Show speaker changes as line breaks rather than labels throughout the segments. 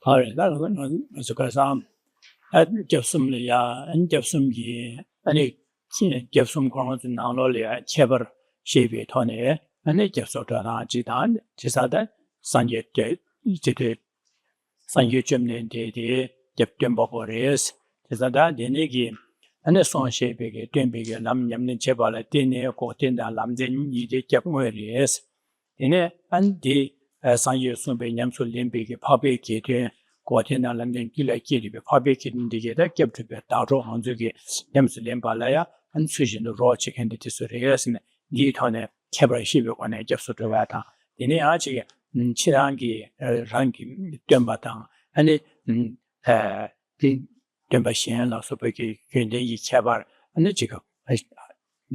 Alright, that was because at Jefsum Lia and Jefsum Ye, and it Jefsum Corons in Anolia, Chever, Shevi Tone, and it Jefsotana Jitan, Chisada, Sanje, Sanje Chimney, Jeftemboris, Chisada, Denegi, and the son Shepi, Dembig, Lam Yamlin Chevala, Dene, Cotinda, Lamden, Yidi Japuaris, Dene, and the Sanje Sumbe Yamsu Limbic, Public Kit. Quatina London Gila Kiri, public in the Geta, kept to be Taro Hanzuki, Yams Lembalaya, and Susan the raw chicken to Surias and Gitone, Cabra Shibu on a Jefsotavata. The Neachi, Chirangi, Rangi, Dumbatang, and it Dumbashian, Losopaki, Kendi Chabar, and the Chico.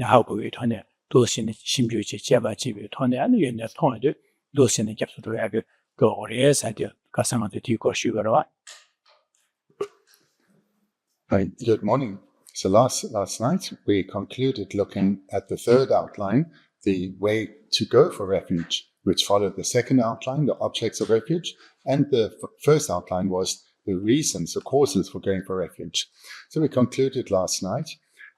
How go it on a Dosin Shimjuchi Chaba Chibi Tone, and you know, Tone, Dosin and Jefsotavag go or yes, I do.
Hi, good morning. So last night we concluded looking at the third outline, the way to go for refuge, which followed the second outline, the objects of refuge, and the first outline was the reasons, the causes for going for refuge. So we concluded last night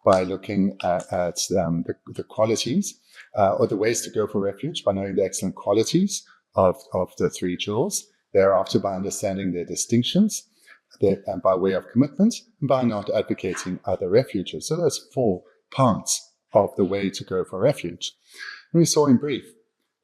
by looking at the qualities or the ways to go for refuge by knowing the excellent qualities of the three jewels. Thereafter, by understanding their distinctions, and by way of commitment, and by not advocating other refuges. So there's 4 parts of the way to go for refuge. And we saw in brief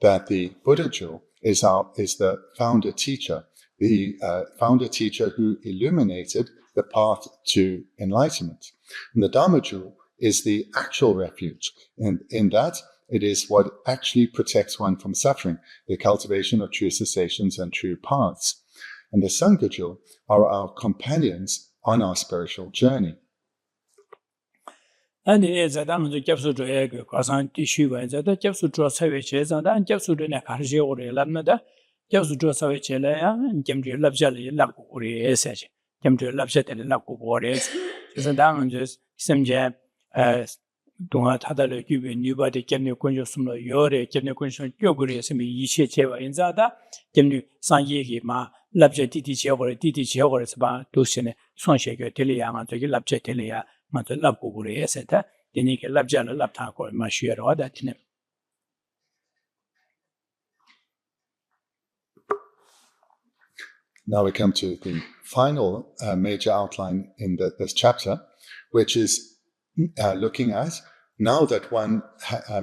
that the Buddha jewel is the founder teacher, the founder teacher who illuminated the path to enlightenment. And the Dharma jewel is the actual refuge, and in that it is what actually protects one from suffering, the cultivation of true cessations and true paths. And the Sangha jewel are our companions on our spiritual journey.
And it is that I'm the Jefsu to egg, because I'm tissue, and the Jefsu draw savages, and then Jefsu to Nakaji or Lamada, Jefsu draw savagela, and Jemri Labjali Lakuri essay, Jemri Labjet and Lakubores, is a down just some jam. Don't have to give a new body, can you consume your consumption, yoguri, some Yishi Cheva in Zada, can you Sanyi Ma, Labjet Titi or Titi Chevers about Dusine, Sonshake, Telia, and the Labjet Telia, Mata Laburi, etc. The Nika Labjala Laptako, Mashir or that name.
Now we come to the final major outline in this chapter, which is looking at, now that one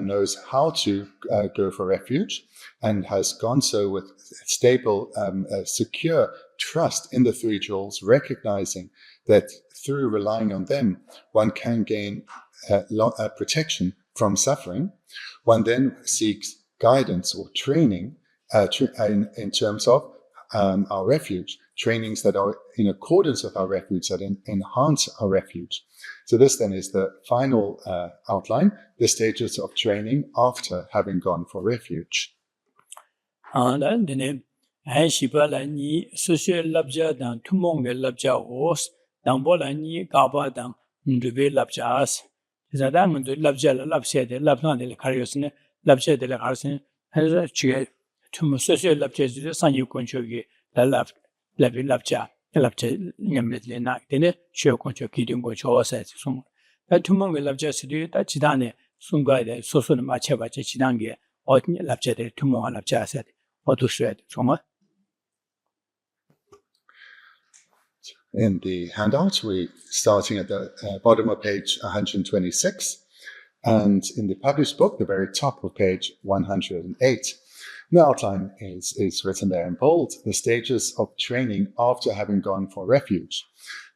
knows how to go for refuge and has gone so with stable, secure trust in the three jewels, recognizing that through relying on them, one can gain protection from suffering, one then seeks guidance or training in terms of our refuge, trainings that are in accordance with our refuge, that enhance our refuge. So this then is the final outline, the stages of training after having gone for refuge. In the handout, we're starting at the bottom of page 126, and in the published book, the very top of page 108. The outline is written there in bold, the stages of training after having gone for refuge.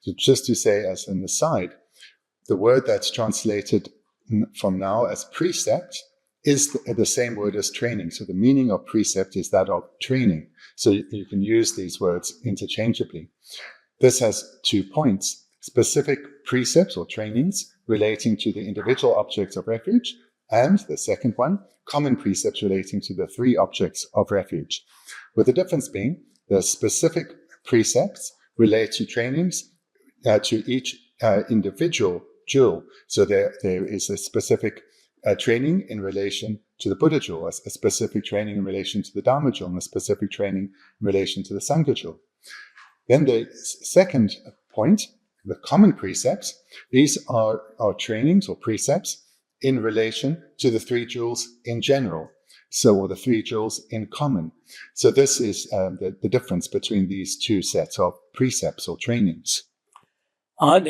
So just to say as an aside, the word that's translated from now as precept is the same word as training. So the meaning of precept is that of training. So you can use these words interchangeably. This has 2 points: specific precepts or trainings relating to the individual objects of refuge, and the second one, common precepts relating to the 3 objects of refuge. With the difference being, the specific precepts relate to trainings to each individual jewel. So there is a specific training in relation to the Buddha jewel, a specific training in relation to the Dharma jewel, and a specific training in relation to the Sangha jewel. Then the second point, the common precepts, these are trainings or precepts in relation to the three jewels in general. So, or the three jewels in common. So this is the difference between these two sets of precepts or trainings. And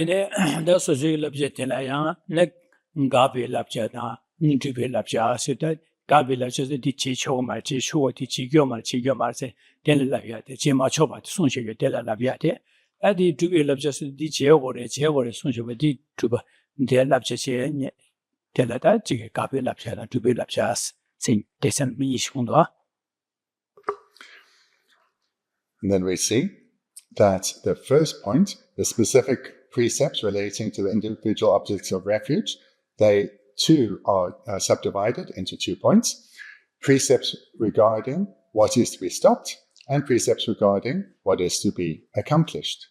then we see that the first point, the specific precepts relating to the individual objects of refuge, they too are subdivided into 2 points. Precepts regarding what is to be stopped and precepts regarding what is to be accomplished.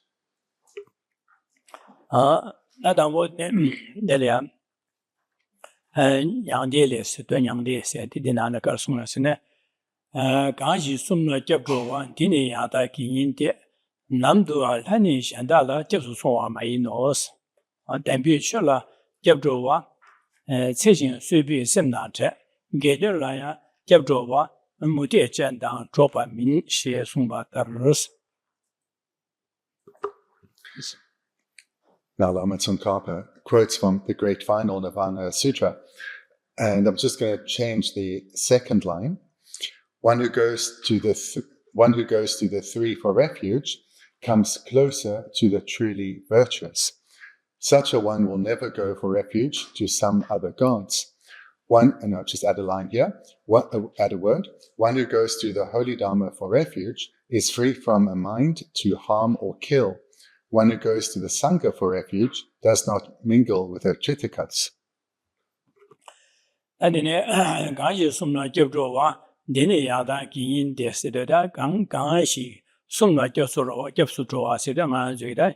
Ganshi sumna jabrowa dini yada ki yinde namduwa lani shandala jabsu sonwa mayi nos. Dambi chola jabrowa cechin suibi semna che gede laya jabrowa mudi jandang dropa min she sumba tarus.
Now Lama Tsongkhapa quotes from the Great Final Nirvana Sutra, and I'm just going to change the second line. One who goes to the three for refuge comes closer to the truly virtuous. Such a one will never go for refuge to some other gods. And I'll just add a line here. Add a word. One who goes to the holy Dharma for refuge is free from a mind to harm or kill. One who goes to the Sangha for refuge does not mingle with their chitikats.
Dene yada ki yin de sedada gang shi sumna gyosoro gyapsu zhuwa seda nga zuyda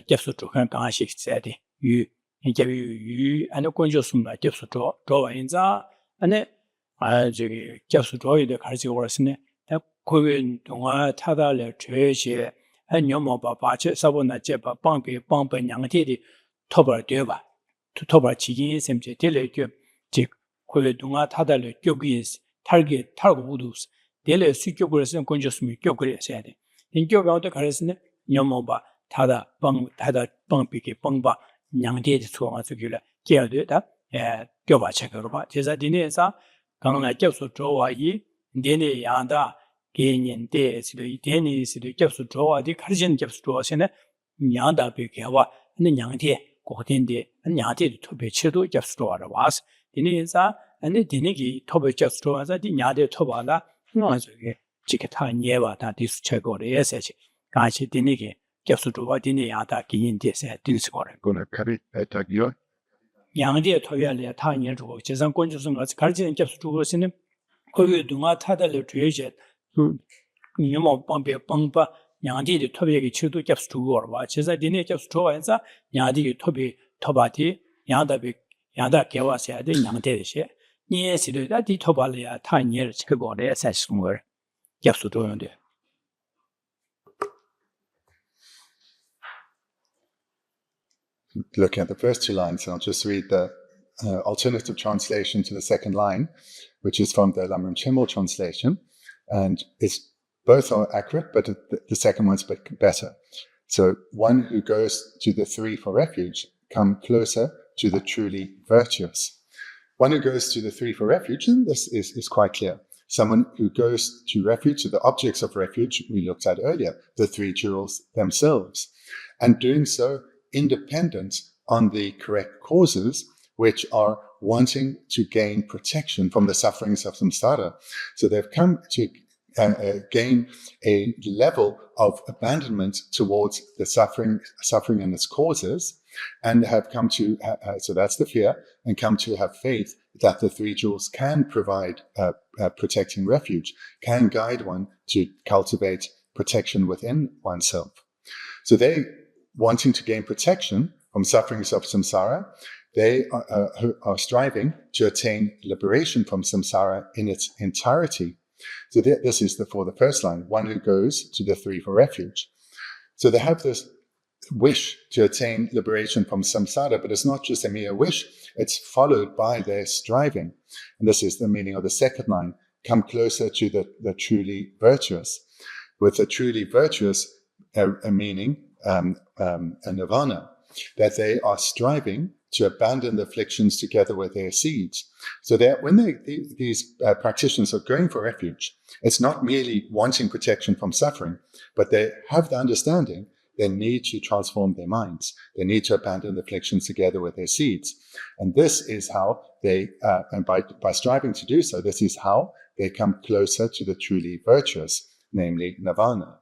gyapsu zhukan gang shi sedi yu gyabi yu ane gonjo sumna gyapsu zhuwa inza ane gyapsu zhuwa yu de karchi warasine kuwe dunga tada le chwe she nyomo ba bache sabo na jeba bangpa nyangte di tobar deba tobar chigin semche dele gyab jik kuwe dunga tada le gyogi targo budus dele 수교그래서 건졌으면 교그래서 돼. 인교가도 가르스네 녀모바 타다 뻥비게 뻥바 냥데에 수어가서 그래. 계어되다 교바 책으로 봐. 제가 디네에서 강나 접수 조와이 디네 야다 개년대 시도 디네 시도 접수 조와디 가르신 접수 조와세네 냥다 비게와 네 냥데 고된데 냥데 토베치도 접수 조와라 와스 디네에서 and dinigi tobe just to as a dinyade tobala, no as a chickata nieva that is chego research. Gachi dinigi, just to what diniata in this at Dinscore.
Gonna carry at a gear.
Young dear Toyalia Tanya to which is unconscious as Cardian just to was in him. Could you do not have a literature? Numo Bombay Bomba, Yandi Tobi Chudu just to war watches. I didn't just to answer Yadi Tobi Tobati, Yada Kawasi, I didn't Yangde. Yes, that the Tobalia 10 years ago, the assessment were just to do it.
Looking at the first 2 lines, I'll just read the alternative translation to the second line, which is from the Lamrim translation. And both are accurate, but the second one's better. So, one who goes to the three for refuge come closer to the truly virtuous. One who goes to the three for refuge, and this is quite clear. Someone who goes to refuge, to the objects of refuge we looked at earlier, the three jewels themselves, and doing so independent on the correct causes, which are wanting to gain protection from the sufferings of samsara. So they've come to gain a level of abandonment towards the suffering and its causes, and have come to, so that's the fear, and come to have faith that the three jewels can provide protecting refuge, can guide one to cultivate protection within oneself. So they, wanting to gain protection from sufferings of samsara, they are striving to attain liberation from samsara in its entirety. So this is for the first line, one who goes to the three for refuge. So they have this wish to attain liberation from samsara, but it's not just a mere wish, it's followed by their striving. And this is the meaning of the second line, come closer to the truly virtuous. With the truly virtuous, a meaning, a nirvana, that they are striving to abandon the afflictions together with their seeds. So that when these practitioners are going for refuge, it's not merely wanting protection from suffering, but they have the understanding they need to transform their minds. They need to abandon the afflictions together with their seeds. And this is how they, and by striving to do so, this is how they come closer to the truly virtuous, namely nirvana.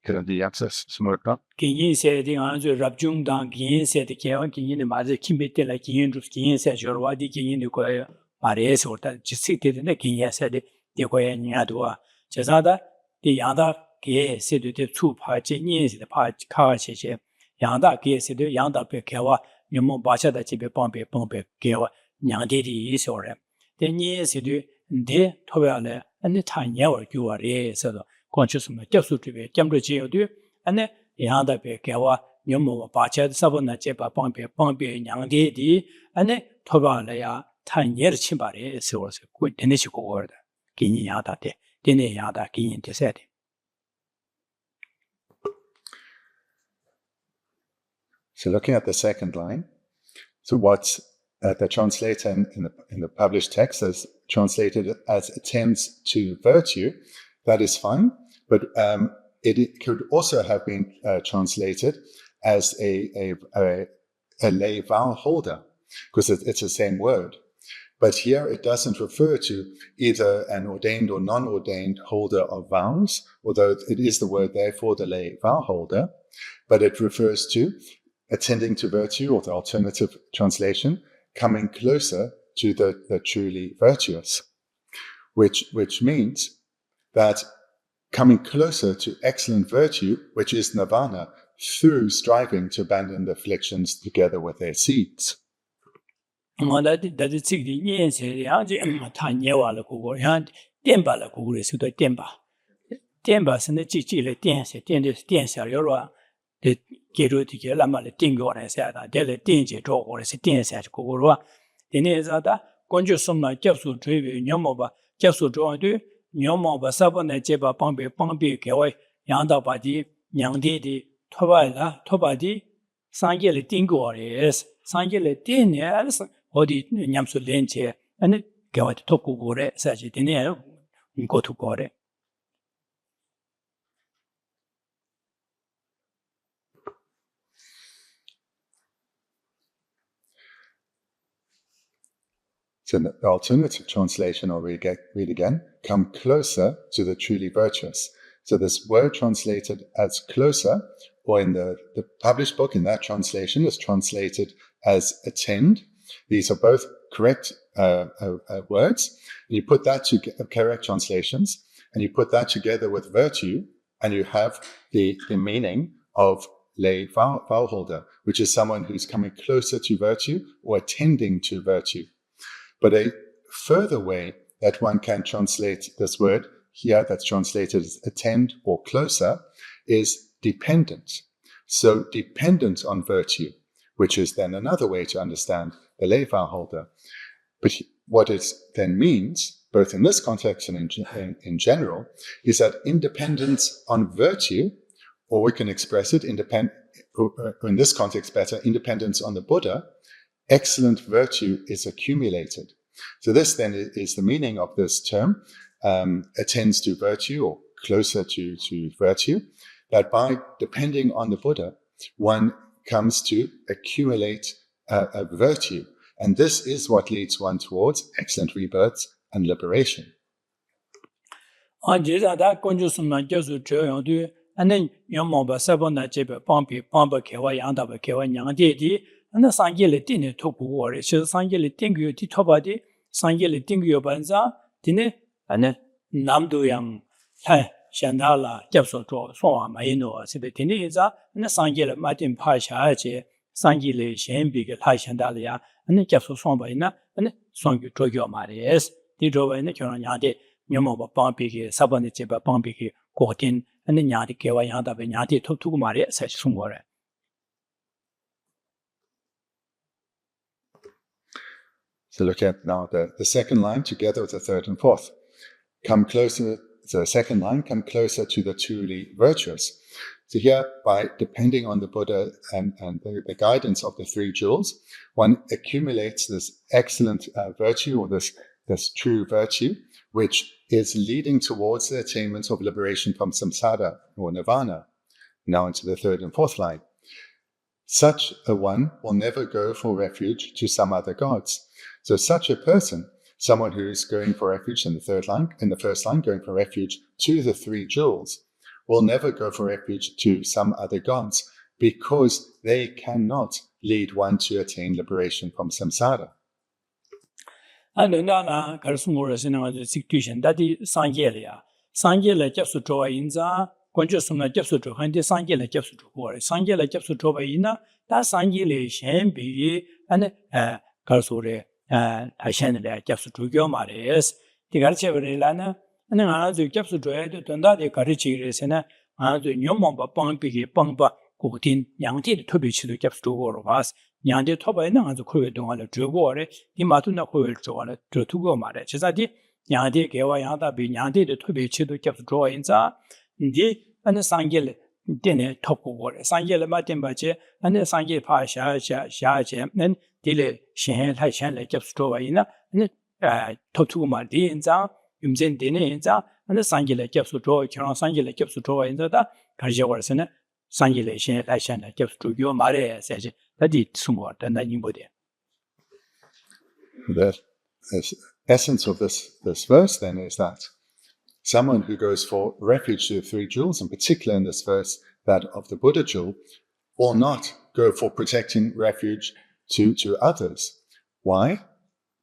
Could the access some
Kinyin said the answer Rabjung Dang, Kinyin said the Kawan Kinyin the Mother Kimbit like Kinyin said Jorwadi Kinyin the Koya, Mares or that just seated in the Kinyin said the Koya Nyadua. Chazada, the Yanda Gay said the two parts, the part car Cheche, Yanda Gay said the Yanda Pekawa, Yumo Bacha that Chibe Pompe Pompe Gawa, Yandi is or then yes, you de Toyale and the tiny or you are said conscious just to be Cambridge. And Yanda Pekawa, Yumo Bacha, Savona Chepa Pompe Pompe Yandi, and Tobalea, tiny Chimbari, so was a good initial word. Kinyin Yada de, Dine Yada Kinyin to set.
So looking at the second line, so what's the translator in the published text has translated as attends to virtue, that is fine, but it could also have been translated as a lay vow holder, because it's the same word. But here it doesn't refer to either an ordained or non-ordained holder of vows, although it is the word there for the lay vow holder, but it refers to attending to virtue, or the alternative translation, coming closer to the truly virtuous, which means that coming closer to excellent virtue, which is nirvana, through striving to abandon the afflictions together with their seeds.
That is the yes, Tanya Kugo, Demba la Kugo, so the Demba. Demba and the Chichi, dance, Yora, the Giru to Lama, the Dingo, and said, Dele Dingy, or a dance at Kugura. The Nezada, Conjusuma, Japsu Trivi, Yomoba, Japsu Joindu, Yomoba, Sabana, Jeba, Pompe, Pompe, Kawai, Yanda Badi, Yangdi, Tobadi, Sangele Dingo, yes, Sangele Din, yes, or the Yamsu Lenche, and it go at Tokugore, such a dinner, go to Gore.
So the alternative translation, I'll read again, come closer to the truly virtuous. So this word translated as closer, or in the published book in that translation is translated as attend. These are both correct words. And you put that to correct translations, and you put that together with virtue, and you have the meaning of lay vow holder, which is someone who's coming closer to virtue or attending to virtue. But a further way that one can translate this word here, that's translated as attend or closer, is dependent. So dependent on virtue, which is then another way to understand the lay vow holder. But what it then means, both in this context and in general, is that independence on virtue, or we can express it in this context better, independence on the Buddha, excellent virtue is accumulated. So this then is the meaning of this term, attends to virtue or closer to virtue, that by depending on the Buddha, one comes to accumulate a virtue. And this is what leads one towards excellent rebirths and liberation.
And then your mobile seven that Jibba Pompi, Pompa Kewa Yanda Kewa Yangdi, ane sangye le tine toku gore, chiza sangye le tingyo di toba di, sangye le tingyo banza, dine ane namdo yang lai shanda la gyabso zhuo sonwa mayino, sibe dine iza, ane sangye le matin pa shaa che, sangye le shenbi ge lai shanda la ya, ane gyabso sonwa ina, ane songyo zhuo ma res. Di zhuo ina kyo nyangde nyomo ba pangpi ge, sabane cheba pangpi ge, gotin, ane nyangde gewa yangda ba nyangde top tuku ma res, sachi sungwa re.
So look at now the second line together with the third and fourth. Come closer, the second line, come closer to the truly virtuous. So here, by depending on the Buddha and the guidance of the three jewels, one accumulates this excellent virtue, or this true virtue, which is leading towards the attainment of liberation from samsara or nirvana. Now into the third and fourth line. Such a one will never go for refuge to some other gods. So such a person, someone who is going for refuge in the first line, going for refuge to the three jewels, will never go for refuge to some other gods because they cannot lead one to attain liberation from samsara.
Nana Karsumura in our situation that is Sangelia. Sangela just to draw in the Conjusuna just to draw and the Sangela just to war. Sangela just to draw in that Sangeli Shen be and Karsure. Hashanele capsu to Mares, the Garcheverana, and then another capsu to add to that the Karichi, and the Yomba Pangpi, Pangba, Kutin, Yangti to be to capsu to us, Yandi Toba and the Kudu on the Jugore, the Matuna Kuil to go marriage. As I did, Yandi Gawa Yanda be Yandi to be to capsu draw in the and the Sangel dinner top war, Sangel Matimbache, and the Sangel Pasha, Shajem, and Dile Shen Hai Shen like Jabstrova and Totuma D in Zang, Yumzen Dine in Zang, and the Sangila Jabstro, Kiran Sangila Jabstro in the Karjawarsana, Sangila Shen Hai Shen like Jabstro, Mare says that did somewhat and then you would.
The essence of this verse then is that someone who goes for refuge to the three jewels, in particular in this verse, that of the Buddha jewel, will not go for protecting refuge to others. Why?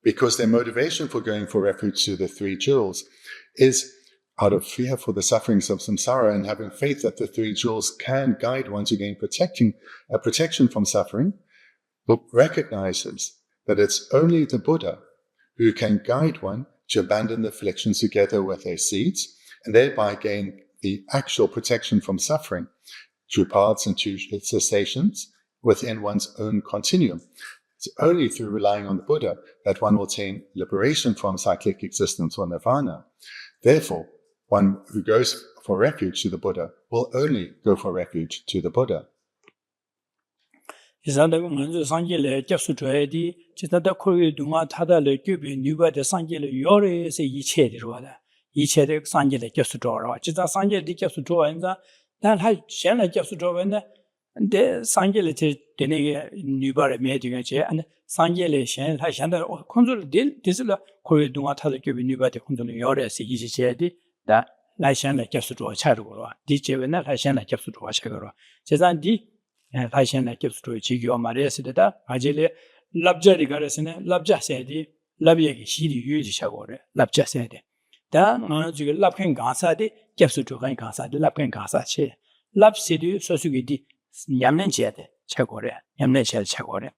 Because their motivation for going for refuge to the three jewels is out of fear for the sufferings of samsara and having faith that the three jewels can guide one to gain protection from suffering, but recognizes that it's only the Buddha who can guide one to abandon the afflictions together with their seeds and thereby gain the actual protection from suffering through paths and through cessations within one's own continuum. It's only through relying on the Buddha that one will attain liberation from cyclic existence or nirvana. Therefore, one who goes for refuge to the Buddha will only go for refuge to the Buddha.
The Sangeli Nubara meeting and Sangeli Shen Hashanda or Consul Disla Koriduma Talaku Nubati Kundul Yores, easy shady, that Lashan like just to draw a chagora, DJ when that Lashan like just to draw a chagora. Chazan D and Lashan like just to Chigio Maresida, Ajele, Labja Garasine, Labja Sedi, Labia Shidi Yuji Shagore, Labja Sedi. Then you Lapin Gansadi, Capsu to Rank Gansadi, Lapin Gansache, Lab City, Sosugidi. Yamlenche Chagore, Yamlenche Chagore.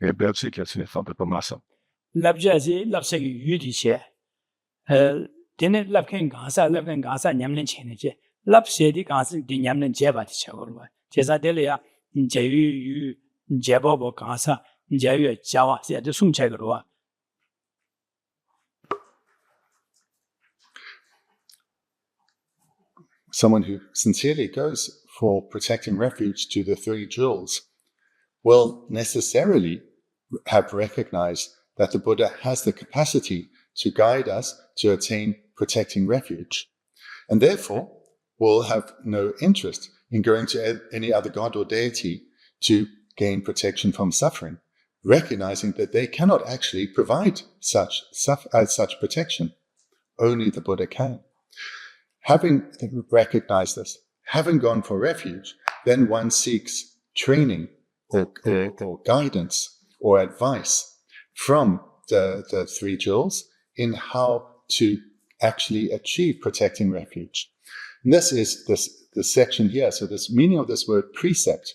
A Belgic has found the Tomasa.
Labjazi, Lapsegi Yudiche. Dinner Lapkin Gasa, Lapkin Gasa, Yamlenche. Lapsedi Gasa, the Yamlenche Chagor. Chesadelia, Jayu, Jabo Gasa, Jayu, Java, said the Sum Chagor.
Someone who sincerely goes for protecting refuge to the three jewels will necessarily have recognized that the Buddha has the capacity to guide us to attain protecting refuge, and therefore will have no interest in going to any other god or deity to gain protection from suffering, recognizing that they cannot actually provide such protection. Only the Buddha can. Having recognized this, having gone for refuge, then one seeks training or guidance or advice from the three jewels in how to actually achieve protecting refuge. And this is the section here. So this meaning of this word precept,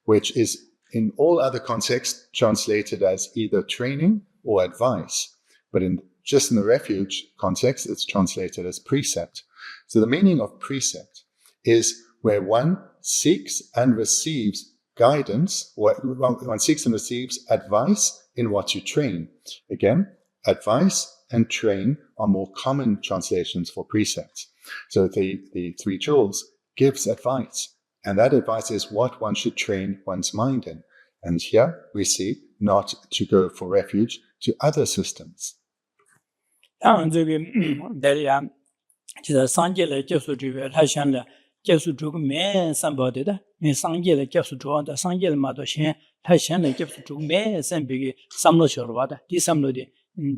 which is in all other contexts translated as either training or advice, but just in the refuge context, it's translated as precept. So the meaning of precept is where one seeks and receives guidance, or one seeks and receives advice in what you train. Again, advice and train are more common translations for precepts. So the three jewels gives advice, and that advice is what one should train one's mind in. And here we see not to go for refuge to other systems.
当然，这个在呀，就是上界的接触这个，他想了接触这个没三宝的，因上界的接触主要的上界的嘛，都先他想了接触这个没三别个三路学了的，第三路的，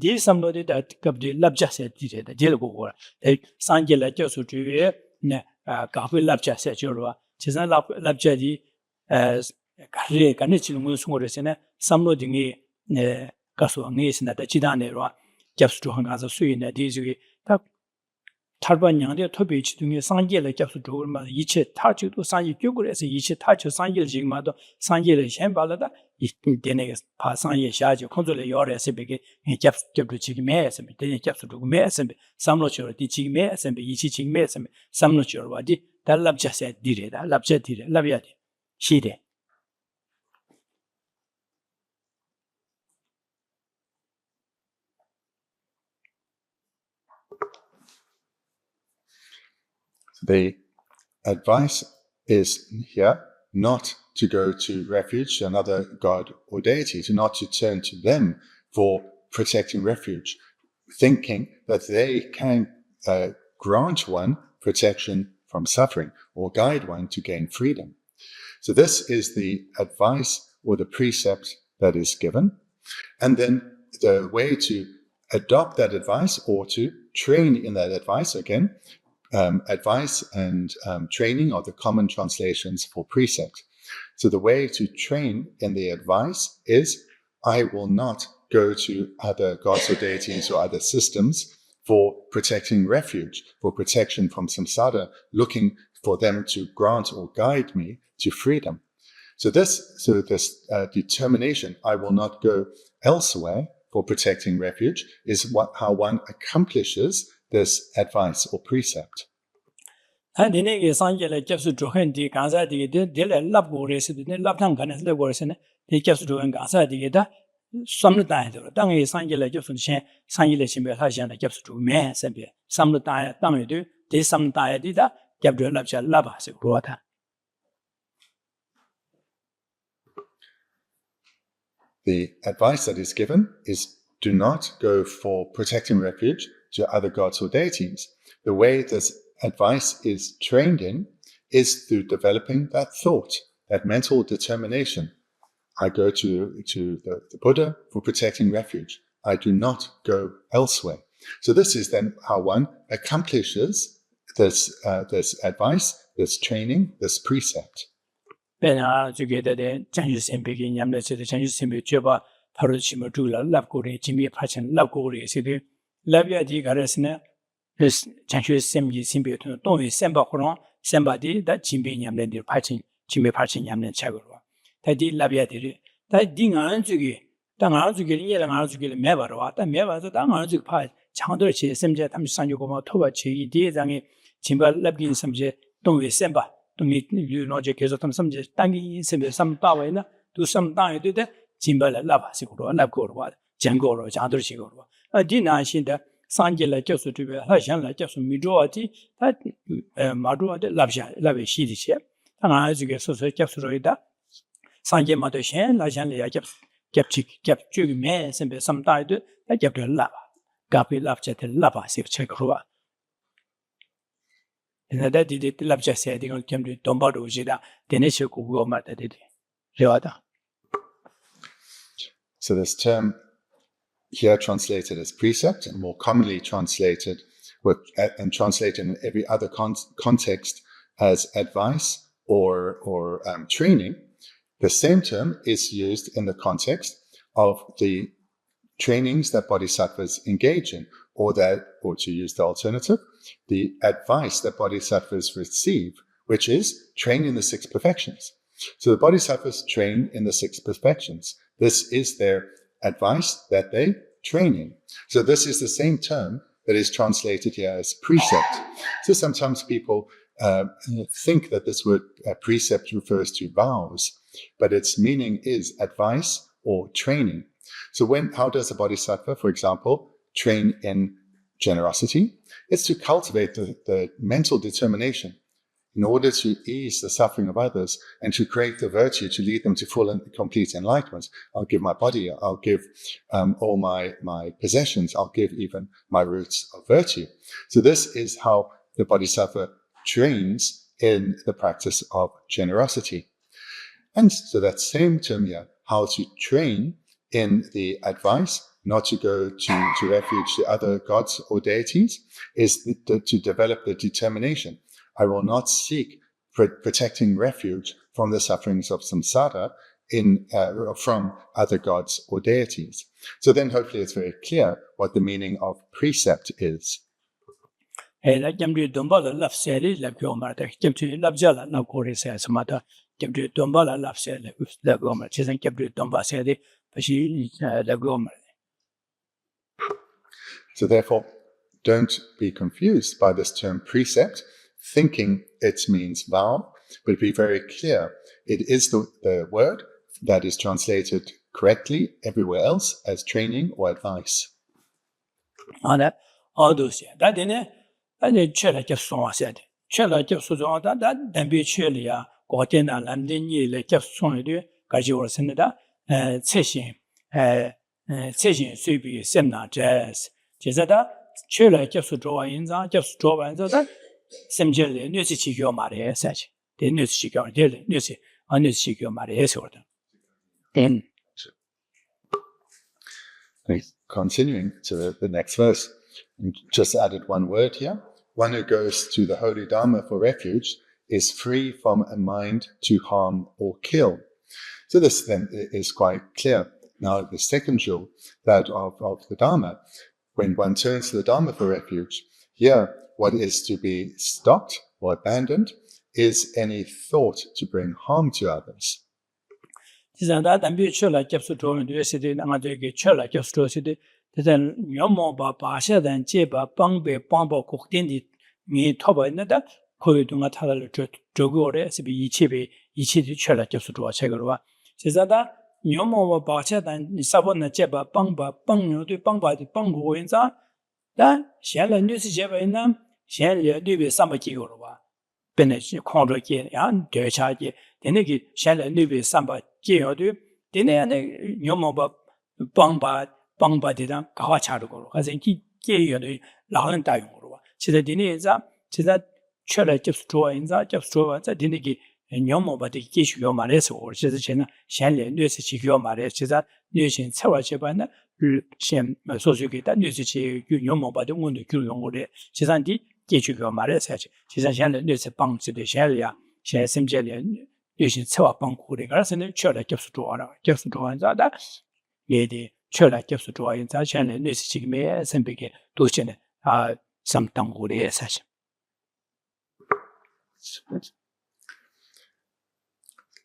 第三路的个的立家些地的，这个过了，上界的接触这个呢搞会立家些就是话，其实立家的干的其中我说的是呢，三路的告诉我是呢的其他的话。 접수 한가서 수인에 뒤지기 딱 탈반양의 토비 지중에 상계를 접수 조금만 이체 타주도 상계 교구를 해서 이체 타주 상계를 지금마도 상계를 셴발라다 이 되네 파상에 샤지 컨트롤에 열에서 베게 접수 지금에서 되네 접수 조금에서 삼로처럼 뒤 지금에서 이치 지금에서 삼로처럼 와디 달랍자세 디레다 랍자 디레 랍야디 시데
The advice is here not to go to refuge to another god or deity, to not to turn to them for protecting refuge, thinking that they can grant one protection from suffering or guide one to gain freedom. So this is the advice or the precept that is given. And then the way to adopt that advice or to train in that advice, again, advice and training are the common translations for precept. So the way to train in the advice is, I will not go to other gods or deities or other systems for protecting refuge, for protection from samsara, looking for them to grant or guide me to freedom. So this determination, I will not go elsewhere for protecting refuge, is how one accomplishes this advice or precept.
And the name is Angela Jeffs to Hendy Gaza, the lab go race, the Laptan can the worse, the Jeffs to Gaza, the some died, Dang is Angela Jeffs, Sangila Simba Hajan, Jeffs to me, Sambia, some died, Dang do, they some died, did that, Gabriel Labja Lava, said Rota.
The advice that is given is do not go for protecting refuge to other gods or deities. The way this advice is trained in is through developing that thought, that mental determination. I go to the Buddha for protecting refuge. I do not go elsewhere. So this is then how one accomplishes this advice, this training, this precept.
Together the changes in beginning, the changes in the Juba, Paroshimotula, Labgori, Jimmy Patchen, Labgori, City, Labia di Garesina. This changes semi simple to don't samba Koran, somebody that Jimmy Yamlen de Patching, Jimmy Patching Yamlen Chagua. Tadi Labia did that ding on to get, Dang on to get yellow on to get Meva, and Meva the Dang on to Pat, Chandler, Semja, Tam Sanjoko, Tovachi, Dizangi, Chimba Labin Samje, don't we samba, don't need you logic as of some tangy, some power, do some time to that, Chimba Lava, Siguro, Labgor, Jango, Chandler Siguro. I didn't see that. Sangela just to be Hashan, just majority that Madua de Lavi Shidisha. And as you get so just read that Sanje Madoshan, Lajan, kept chewing mess and some died, I kept a lava. Gapi laughed at the lava, said Chekrua. And that did it, love just said, they came to Dombado Jida, the nature could go matter did.
So this term here translated as precept and more commonly translated and translated in every other context as advice or training The same term is used in the context of the trainings that bodhisattvas engage in, or to use the alternative, the advice that bodhisattvas receive, which is train in the 6 perfections. So the bodhisattvas train in the 6 perfections. This is their advice that they train in. So this is the same term that is translated here as precept. So sometimes people think that this word precept refers to vows, but its meaning is advice or training. So how does a bodhisattva, for example, train in generosity? It's to cultivate the mental determination in order to ease the suffering of others and to create the virtue to lead them to full and complete enlightenment. I'll give my body, I'll give all my possessions, I'll give even my roots of virtue. So this is how the bodhisattva trains in the practice of generosity. And so that same term here, how to train in the advice not to go to refuge to other gods or deities, is to develop the determination. I will not seek protecting refuge from the sufferings of samsara from other gods or deities. So then hopefully it's very clear what the meaning of precept is. So therefore, don't be confused by this term precept, thinking it means vow, but be very clear. It is the word that is translated correctly everywhere else as training or advice. Continuing to the next verse, just added one word here. One who goes to the holy Dharma for refuge is free from a mind to harm or kill. So this then is quite clear. Now the second jewel, that of the Dharma, when one turns to the Dharma for refuge, here what is to be stopped or abandoned is any thought to bring harm to others.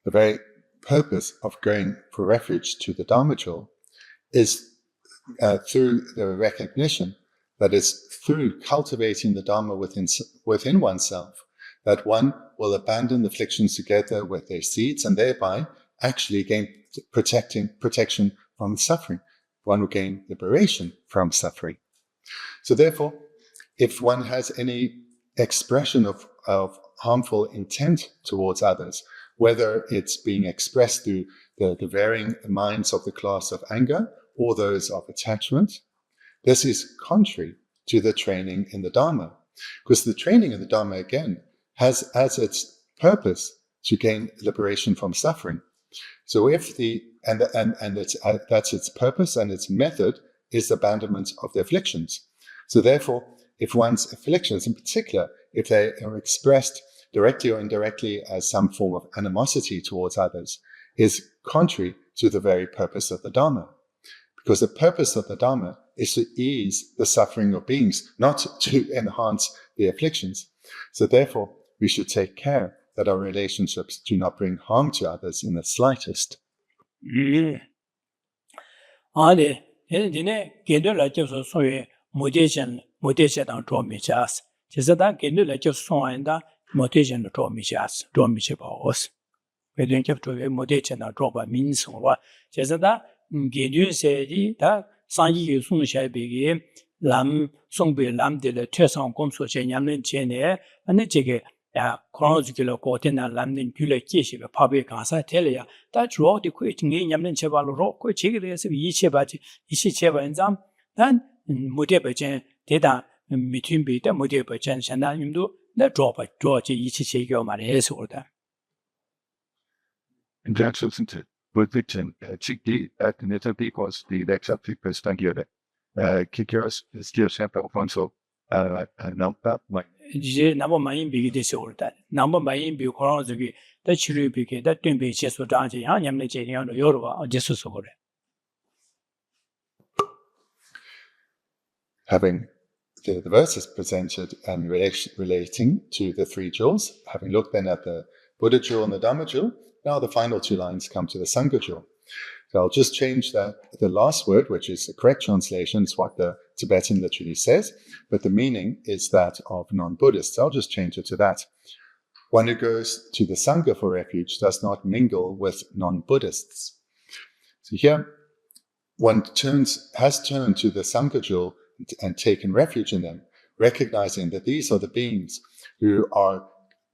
The very purpose of going for refuge to the Dharma jewel is through the recognition that it's through cultivating the Dharma within oneself that one will abandon the afflictions together with their seeds and thereby actually gain protection from suffering. One will gain liberation from suffering. So therefore, if one has any expression of harmful intent towards others, whether it's being expressed through the varying minds of the class of anger or those of attachment, this is contrary to the training in the Dharma. Because the training in the Dharma, again, has as its purpose to gain liberation from suffering. So if that's its purpose and its method is abandonment of the afflictions. So therefore, if one's afflictions, in particular, if they are expressed directly or indirectly as some form of animosity towards others, is contrary to the very purpose of the Dharma. Because the purpose of the Dharma is to ease the suffering of beings, not to enhance the afflictions. So therefore, we should take care that our relationships do not bring harm to others in the slightest.
Lam Songbe Lam de la Tuesang Gomso Chen Yamlin Chene, and the Jiggy, chronological Cotina Lamdin Gula Kishi, public answer tell ya, that road the quitting in Yamlin Cheval Rock, which is Yichibachi, Ishicheva and Zam, then Mudebachen, Teda, between Beta, Mudebachen, Shanayimdo, the drop at George Ichichego Mares order.
And that's isn't it. But Victim, Chiki at the Neta because the Lexa people stand here. Kickers still sample console. Number my
number my big disorder. Number my in be chronology, that should be that don't be just for dancing, Yam on Yoruba or just so.
Having the verses presented and relating to the three jewels, having looked then at the Buddha jewel and the Dhamma jewel, now the final two lines come to the Sangha jewel. So I'll just change the last word, which is the correct translation, is what the Tibetan literally says, but the meaning is that of non-Buddhists. I'll just change it to that. One who goes to the Sangha for refuge does not mingle with non-Buddhists. So here, one has turned to the Sangha jewel and taken refuge in them, recognizing that these are the beings who are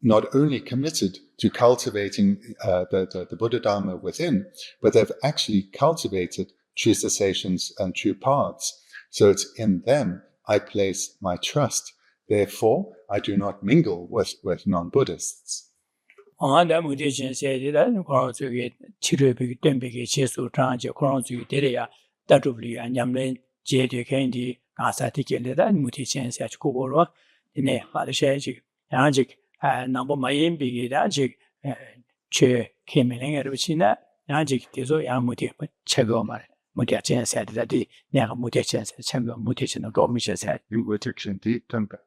not only committed to cultivating the Buddha Dharma within, but they've actually cultivated true cessations and true paths. So it's in them I place my trust. Therefore, I do not mingle with non-Buddhists.
Number my in big magic che came in a Ruchina, magic Tizo Yamuti, Chegomar, Mutiachan said that the Naka Mutiachan Chamber mutation of Dormisha said.
you were taking the temper.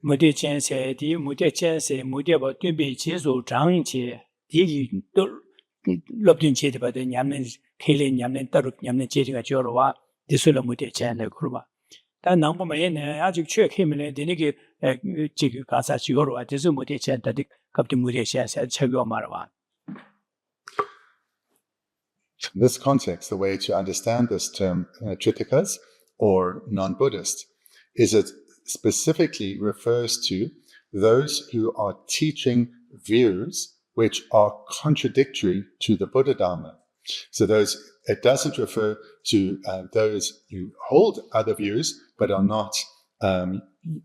Mutiachan said, Mutiachan said, Mutiaba to be Chizu, Zhangchi, Digi, Lopin Chit, but the Yamin, Killing Yamin, Taruk Yamin cheating at Jorova, the Sula Mutiachan, the Kurba. That number my in magic check him in a Denigi. In
this context, the way to understand this term Tritikas or non-Buddhist is it specifically refers to those who are teaching views which are contradictory to the Buddha Dharma. So it doesn't refer to those who hold other views but are not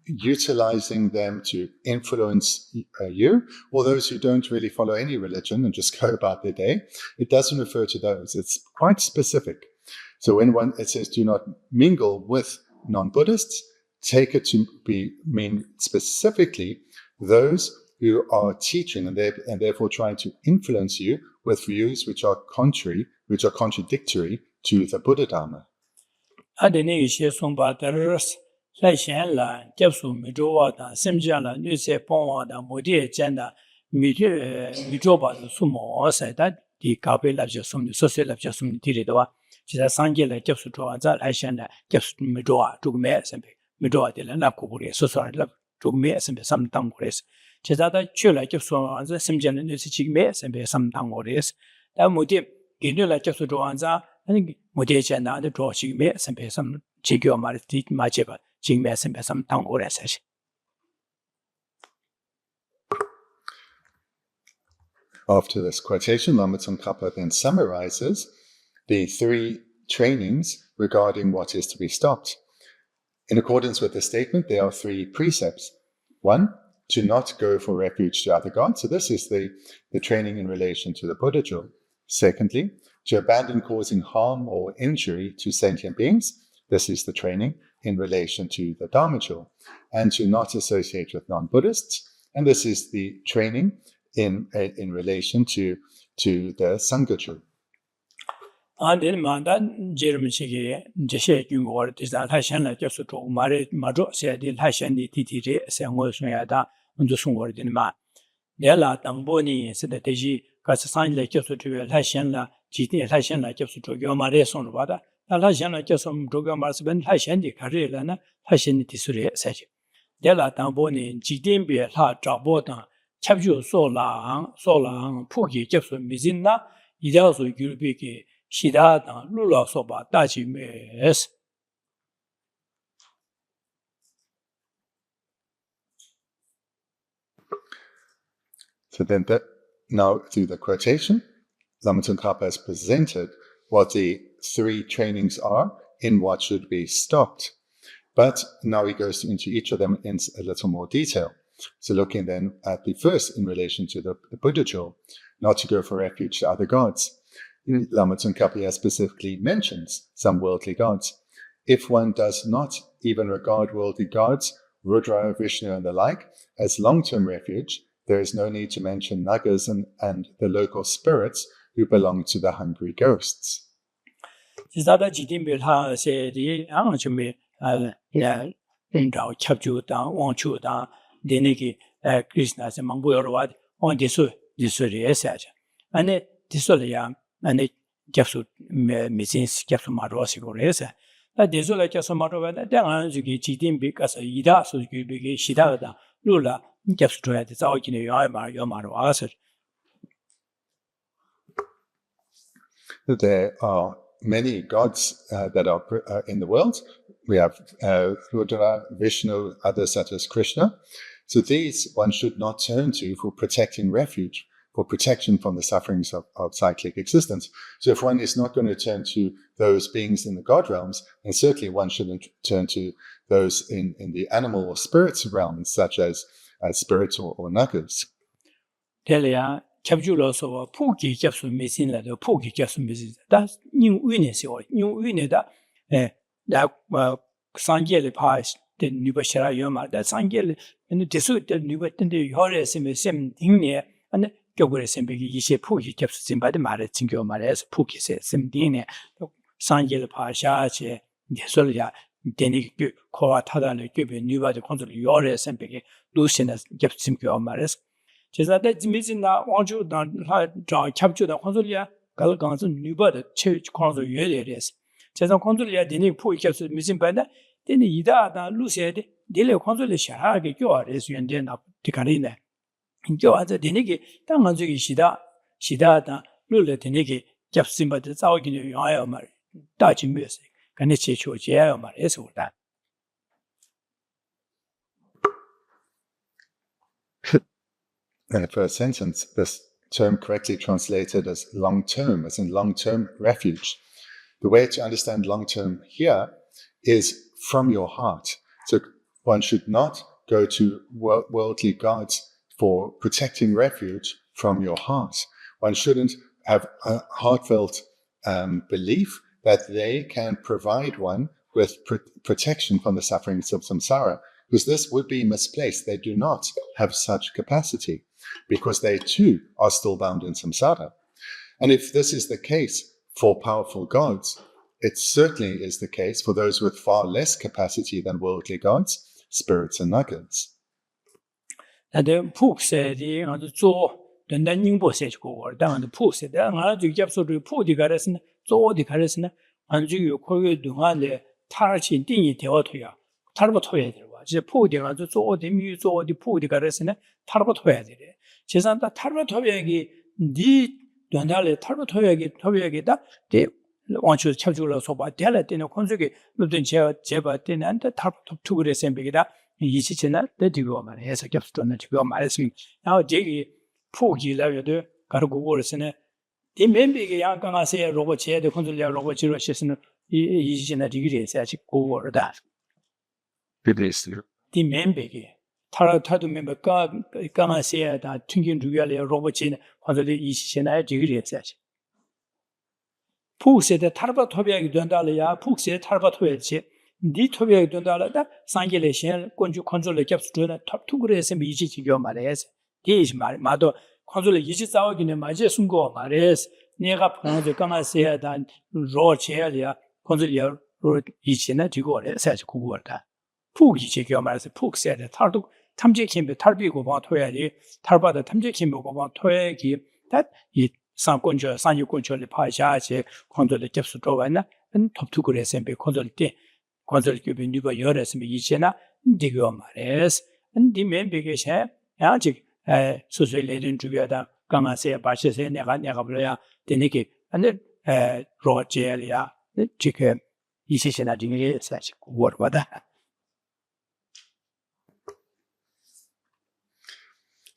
utilizing them to influence you, or those who don't really follow any religion and just go about their day. It doesn't refer to those. It's quite specific. So when it says do not mingle with non-Buddhists, take it to mean specifically those who are teaching and therefore trying to influence you with views which are contradictory to the Buddha Dharma.
Lai Shen La, Japsu Mijowa, Simjala, Nuse Pongwa, Modi Janda, Mijoba, Sumo, said that the Kabe Lapjasum, Social Lapjasum Tiridoa, she's a Sangela Japsu Toaza, Lai Shen, Japsu Mijoa, took Mares and Mijoa de la Nakuri, Social Lap, took Mares and some Tangores. She's other Chula Japsu, the Simjala Nusic Mares and some Tangores. That Modi, Ginula Japsu Toanza, and Modi Janda, the draw she Mares and some Chigio Mariti Macheva.
After this quotation, Lama Tsongkhapa then summarizes the three trainings regarding what is to be stopped. In accordance with the statement, there are three precepts. One, to not go for refuge to other gods. So this is the training in relation to the Buddha jewel. Secondly, to abandon causing harm or injury to sentient beings. This is the training in relation to the Dharma jewel, and to not associate with non-Buddhists. And this is the training in relation to to the Sanghachu.
And then Mandan Jeremy Chigi, Geshe Thubten is that Hashan just to Mare Madro said the Hashan the TTJ, Sango Swayada, and the Sungor in Ma. Della Tamboni said that Teji, Casasan like just to Hashan, GT Hashan like just to Yomare son Vada, Hashan like just some Drogomars Ben Hashan the Carrelana, Hashan Tisuri, said. Della Tamboni, GDM be a hard job bottom, Chapju Solang, Puki, Jefferson Mizina, it also Yurubiki. Shida Lula Soba Daji Mes.
So then now through the quotation, Lama Tsongkhapa has presented what the three trainings are in what should be stopped. But now he goes into each of them in a little more detail. So looking then at the first in relation to the Buddha jewel, not to go for refuge to other gods. Lama Tsongkhapa specifically mentions some worldly gods. If one does not even regard worldly gods, Rudra, Vishnu, and the like, as long-term refuge, there is no need to mention nagas and the local spirits who belong to the hungry ghosts.
And it Japsu Missins Japsu Marosicores. That is all like a Samaro, that Danzuki cheating because a Ida, so you begin Shida, Lula, Japsu, it's out in Yomaro answered.
There are many gods that are in the world. We have Rudra, Vishnu, others such as Krishna. So these one should not turn to for protecting refuge, for protection from the sufferings of cyclic existence. So if one is not going to turn to those beings in the God realms, then certainly one shouldn't turn to those in the animal or spirits realms, such as spirits or nagas.
Telia, Capjulo, so Puki Japsu missing the Puki Japsu missing. That's new witness or new witness that Sangeli Pais, the Nubashara Yoma, that Sangeli, and the Desut, the Nubat, and the Horace, and the same thing near, and Gogore Sembeki, Yishe Puki kept by the Maret, Singo Mares, Puki says, Semdine, Sangel Pasha, the Solia, Denik, Kora Tadan, Cuban, Nuba, the consul, Yore Sembeki, Lucian as kept Simco Mares. Just that missing now, want you to capture the consulia, Galgans, Nuba, the church consul, Yeres. Just on consulia, Denik Puki kept missing by that, then Ida, Lucia, Dele consulisha, Yores, you end up to Carina. Jo as a denigi, Tangazuki Shida, Lula Denigi, Japsimba, the Zaugin, Iomar, Dutch music, Kanichi, Iomar, is all that.
In the first sentence, this term correctly translated as long-term, as in long-term refuge. The way to understand long-term here is from your heart. So one should not go to worldly gods for protecting refuge from your heart. One shouldn't have a heartfelt belief that they can provide one with protection from the sufferings of samsara, because this would be misplaced. They do not have such capacity, because they too are still bound in samsara. And if this is the case for powerful gods, it certainly is the case for those with far less capacity than worldly gods, spirits and nagas.
And then Pook said, the Ningbo said, go down the Pook said, I do absolutely put the garrison, so the garrison, and you call you do the Tarchin Dini Teotoya, Tarbotoya, the Podium, the muse or the Pudi garrison, Tarbotoya. She's on the Tarbotoyagi, the Donale Tarbotoyagi, they want you to Chabula so by Delat in a conjugate, Luton Jebatin and the Tarp of two Resembigida. Yichina, the Digoma has a capstone to go marriage. Now, Jiggy, Pookie, Lavio, Cargo Wars in it. The maybe young can say a robot chair, the consular robot generation, Yichina degree, such go over that. The maybe Tara member can say that thinking to really a robot chain on the Yichina degree, such. Pook said the Tarbatobia Dondalia, Pook said Tarbatwell. The Tobia Dondala, Sangilation, Conju Consul Capstone, top 2 grades and BG Yomares. This Mado 콘솔에 이지 싸우기는 맞지 숨고 말해서 내가 그런데 강아세야 단 로체야 콘솔이야 로 이치나 지고래 사실 구월다 푹 이제 그 말해서 푹 세야 탈도 탐지 캠비 탈비고 봐 토야리 탈바다 탐지 캠비고 봐 토야기 다이 상권저 상유권저를 파샤지 콘솔에 접수 들어왔나 톱투 그래서 콘솔 때 콘솔 교비 누가 열었으면 이제나 디고 말해서 디면 비게샤 아직 소소레든 주변다 강아세 바시세 내가 불러야 되니까 근데 로제리아 지금 이시시나 중에 사실 구월보다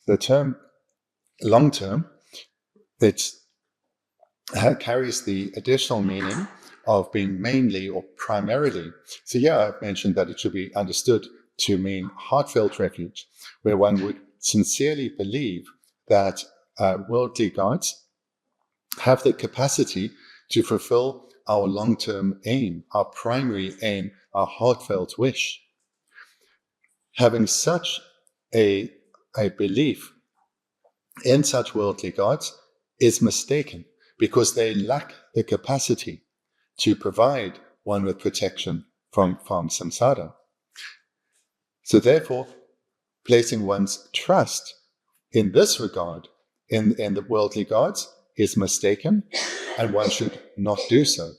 The term long term, it carries the additional meaning of being mainly or primarily. So yeah, I've mentioned that it should be understood to mean heartfelt refuge, where one would sincerely believe that worldly gods have the capacity to fulfill our long-term aim, our primary aim, our heartfelt wish. Having such a belief in such worldly gods is mistaken because they lack the capacity to provide one with protection from samsara. So therefore, placing one's trust in this regard in the worldly gods is mistaken, and one should not do so.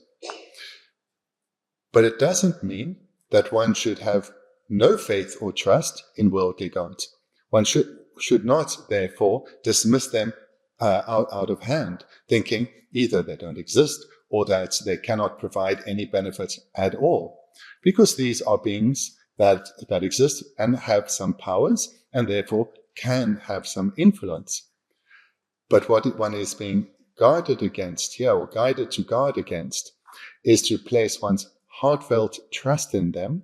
But it doesn't mean that one should have no faith or trust in worldly gods. One should not, therefore, dismiss them out of hand, thinking either they don't exist or that they cannot provide any benefit at all, because these are beings that exist and have some powers and therefore can have some influence. But what one is being guarded against here, or guided to guard against, is to place one's heartfelt trust in them,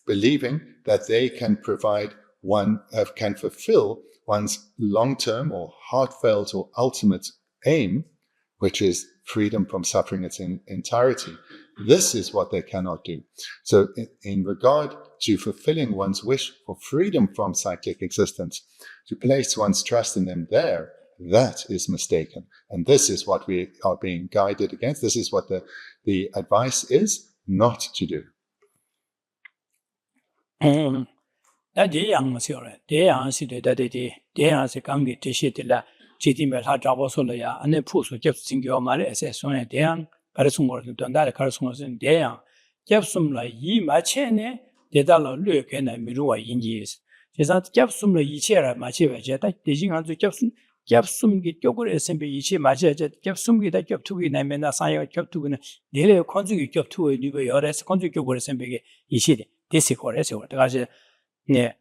believing that they can provide can fulfill one's long-term or heartfelt or ultimate aim, which is freedom from suffering its entirety. This is what they cannot do. So in regard to fulfilling one's wish for freedom from cyclic existence, to place one's trust in them there, that is mistaken. And this is what we are being guided against. This is what the advice is not to do.
대양시오래 대양시대 다데디 대양시 강기 제시들라 지디멜 하자보솔이야 안에 푸수 접신교 말에 에세손에 대양 가르송거든 단다를 가르송거든 대양 접숨라 이 마체네 대달로 뢰게나 미루와 인지스 제가 접숨라 이체라 마체베제다 대징한주 접숨기 쪽을 에셈베 이체 마체제 접숨기다 접투기 나면나 사이가 접투기는 내래 건축이 접투의 리버 열에서 건축 쪽을 에셈베게 이시데 디시코레서 다가지 네,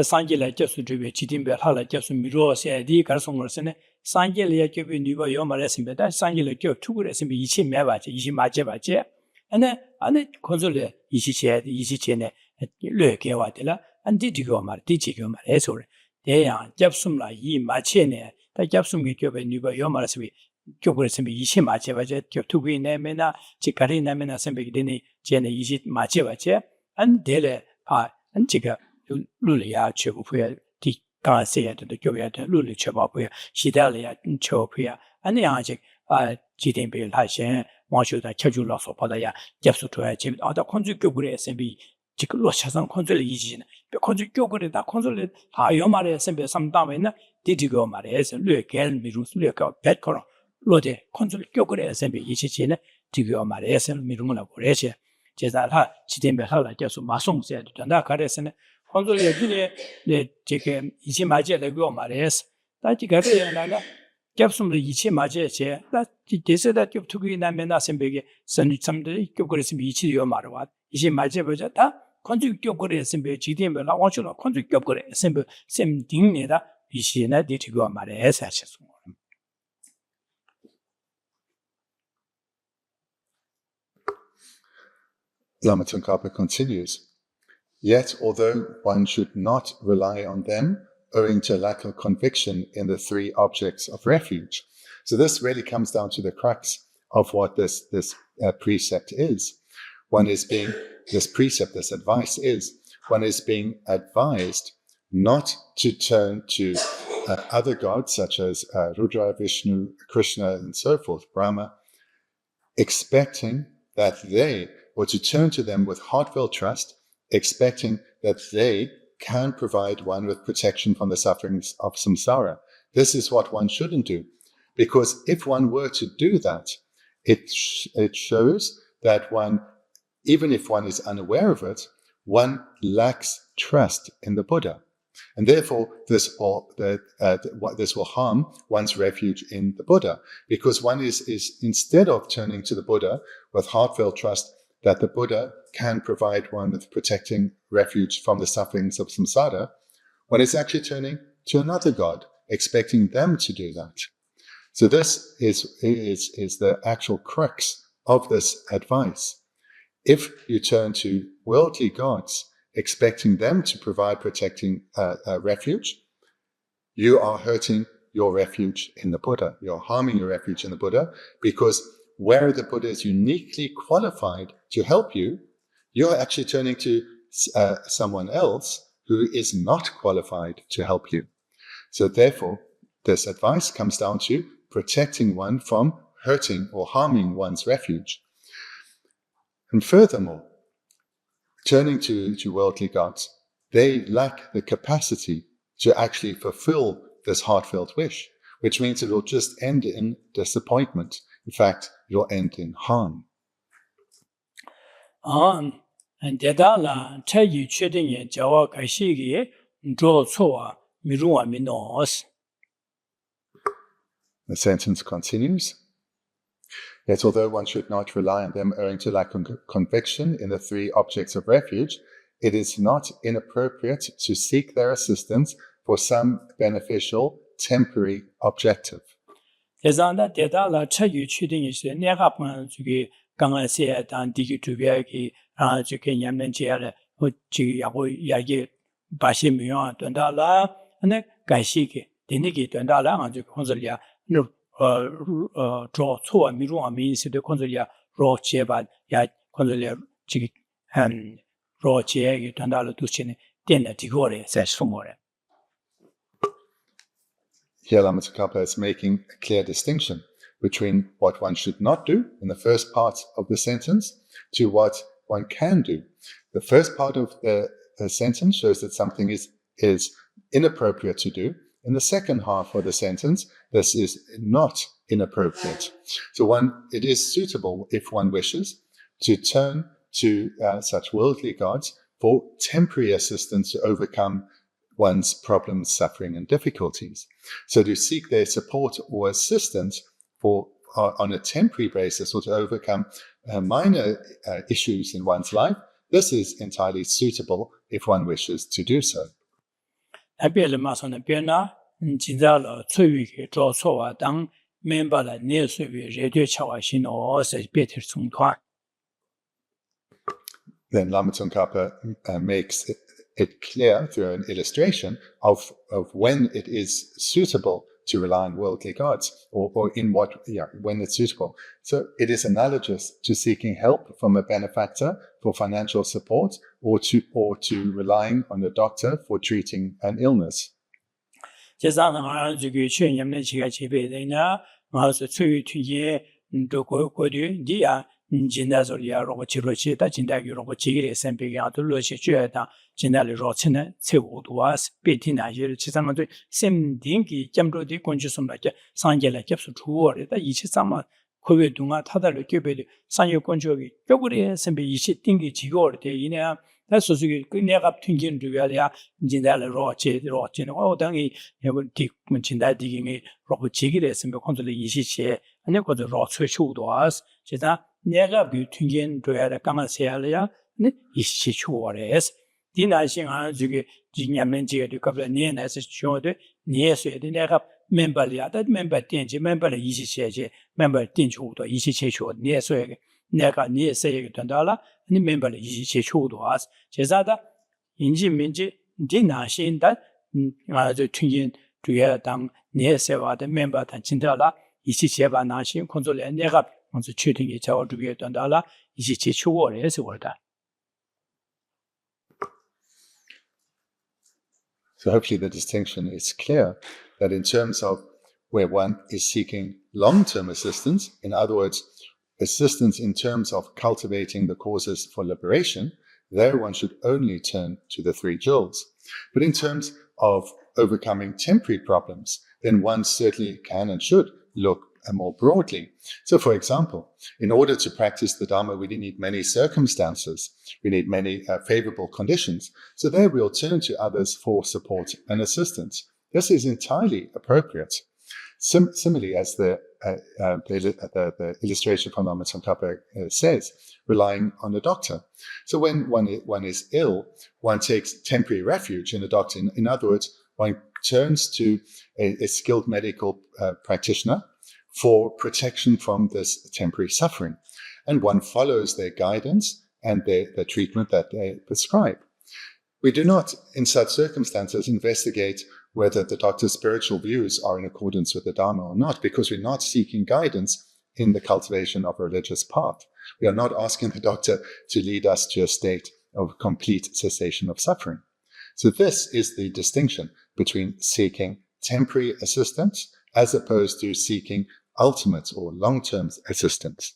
상계를 접수 주변 지dim별 하라 접수 미로세디 가르송을서네 상계를 접이 니버 요말했습니다. 상계를 접 투구를 했으면 이치 매바지 이치 맞제바지 안에 콘솔에 이시체네 뢰게와들라 안디디고 말 디지고 말 해서 대양 접숨라 이 마체네 다 접숨게 접에 니버 요말했으면 접을 했으면 이치 맞제바지 접 투구이 내면나 지가리 내면나 선배기 되니 제네 이치 맞제바지 안데레 안지가 룰이야 최고부야 디 가세야도 교회도 룰이 최고부야 시달이야 최고부야 아니 아직 지된별 하신 모셔다 쳐줄러서 받아야 접수줘야 집 아다 콘주 교구에 SMB 지금 로샤선 콘주를 이지는 콘주 교구에다 콘주를 다 요말에 SMB 삼담에는 디디고 말해서 뢰겔 미루스 뢰가 배코로 로데 콘주 교구에 SMB 이지지는 디고 말해서 미루는 거래시 제자라 지된별 하라 계속 마송세도 된다 가래서는 콘솔에 그게 네 제게 이제 맞아야 되고 말해서 다지가래 나가 겹숨을 이치 맞아야 제 대세다 겹투기 나면 나선베게 선참들이 겹거리서 이치요 말와 이제 맞아 보자 다 콘주 겹거리서 배 지된별 나와주로 콘주 겹거리서 셈 딩내다 비시나 디티고 말해서 하셨어.
Lama Tsongkhapa continues, yet although one should not rely on them owing to lack of conviction in the three objects of refuge. So this really comes down to the crux of what this precept is. This precept, this advice is, one is being advised not to turn to other gods such as Rudra, Vishnu, Krishna, and so forth, Brahma, expecting that they, or to turn to them with heartfelt trust, expecting that they can provide one with protection from the sufferings of samsara. This is what one shouldn't do, because if one were to do that, it shows that one, even if one is unaware of it, one lacks trust in the Buddha. And therefore, this will harm one's refuge in the Buddha, because one is instead of turning to the Buddha with heartfelt trust that the Buddha can provide one with protecting refuge from the sufferings of samsara, one is actually turning to another god, expecting them to do that. So this is the actual crux of this advice. If you turn to worldly gods, expecting them to provide protecting refuge, you are hurting your refuge in the Buddha. You're harming your refuge in the Buddha, because where the Buddha is uniquely qualified to help you, you're actually turning to someone else who is not qualified to help you. So therefore, this advice comes down to protecting one from hurting or harming one's refuge. And furthermore, turning to worldly gods, they lack the capacity to actually fulfill this heartfelt wish, which means it will just end in disappointment. In fact, it will end in harm.
And dedala chayi chedinye jawa kaishigi dro tsowa miruwa minos.
The sentence continues. Yet although one should not rely on them owing to lack of conviction in the three objects of refuge, it is not inappropriate to seek their assistance for some beneficial temporary objective.
Tezanda dedala chayi chedinye se negapan zugi ganga se dan digi tubyaki zugi nyamnen chiare ji yago yagi bashi miyo dondala ane gaishigi denigi dondala anju konsolya no draw tsowa miruwa means the konsolya ro cheba ya konsolya ji ro che dondala duchine denna digore se sumore.
Here Lama Tsongkhapa is making a clear distinction between what one should not do in the first part of the sentence to what one can do. The first part of the sentence shows that something is inappropriate to do. In the second half of the sentence, this is not inappropriate. So it is suitable, if one wishes, to turn to such worldly gods for temporary assistance to overcome one's problems, suffering, and difficulties. So to seek their support or assistance on a temporary basis, or to overcome minor issues in one's life, this is entirely suitable if one wishes to do so. Then Lama Tsongkhapa makes it clear through an illustration of when it is suitable to rely on worldly gods, or when it's suitable. So it is analogous to seeking help from a benefactor for financial support, or to relying on a doctor for treating an illness.
진다소리야 로고치로치 다 진다기 로고치기레 샘비가 둘러시 주야다 진달리 로치네 최고도와 스피티나지를 지상한도 샘딩기 점로디 건주섬라게 상계라 겹수 주어리다 이치삼마 코베둥아 타달로 껴베리 상요 건조기 뼈그리 샘비 이치 띵기 지고르데 이내야 다소수기 그 내가 튕긴 주야야 진달리 로치는 어당이 여기 뒷문 진다디기 로고치기레 샘비 건조리 이치체 아니 거저 로츠쇼도와스 제가 내가 튕긴 줘야 까마세야야 네 이치 추월에스 디나싱 아주기 진냠는 지게도 갑자기 니에서 쇼데 니에서에 내가 멤버리아다 멤버 땡지 멤버를 이치체제 멤버 땡주도 이치체쇼 니에서에 내가 니에서에 된다라 니 멤버를 이치체쇼도 와스 제자다 인지민지 디나싱다 아주 튕긴 줘야 당 니에서와의 멤버 단 진다라 이치체바 나신 콘솔에 내가 먼저确定이 자원주기에 된다라 이치체 추월에서 월다.
So hopefully the distinction is clear. that in terms of where one is seeking long-term assistance, in other words, assistance in terms of cultivating the causes for liberation, there one should only turn to the three jewels. But in terms of overcoming temporary problems, then one certainly can and should look more broadly. So, for example, in order to practice the Dharma, we need many circumstances. We need many favorable conditions. So there we'll turn to others for support and assistance. This is entirely appropriate. Similarly, as the illustration from Lama Tsongkhapa says, relying on a doctor. So when one is ill, one takes temporary refuge in a doctor. In other words, one turns to a skilled medical practitioner for protection from this temporary suffering. And one follows their guidance and their treatment that they prescribe. We do not, in such circumstances, investigate whether the doctor's spiritual views are in accordance with the Dharma or not, because we're not seeking guidance in the cultivation of a religious path. We are not asking the doctor to lead us to a state of complete cessation of suffering. So this is the distinction between seeking temporary assistance as opposed to seeking ultimate or long-term assistance.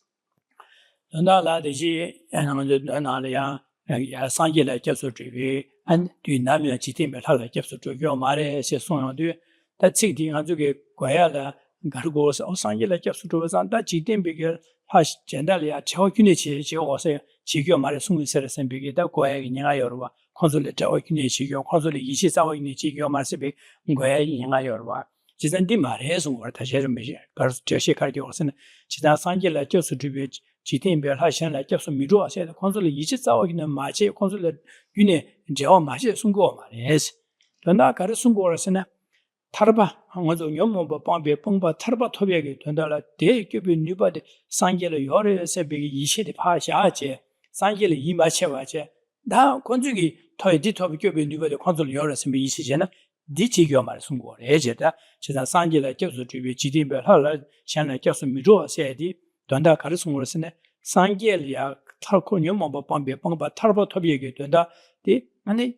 지산디 말해서 뭐 다시 좀 비지. 그래서 제시 가지고 왔으나 지난 상계라 접수 주비 지템별 하시나 접수 미루어 하셔야 콘솔이 24억이는 마치 콘솔 윤에 제와 마치 숨고 말해서 전화 가르 숨고라서나 타르바 항어도 연모바 방배 뻥바 타르바 토비에게 된다라 대규비 뉴바데 상계를 요래서 비기 20대 파샤제 상계를 이마체와제 다 건축이 토이디 토비 규비 뉴바데 콘솔 요래서 비 20제나 디치교 말 숨고래 해제다 지난 상계를 접수 주비 지템별 하라 샤나 접수 미루어 세디 된다 가르 숨고라서나 상계리아 탈코 연모바 방배 뻥바 타르바 토비에게 된다 디 아니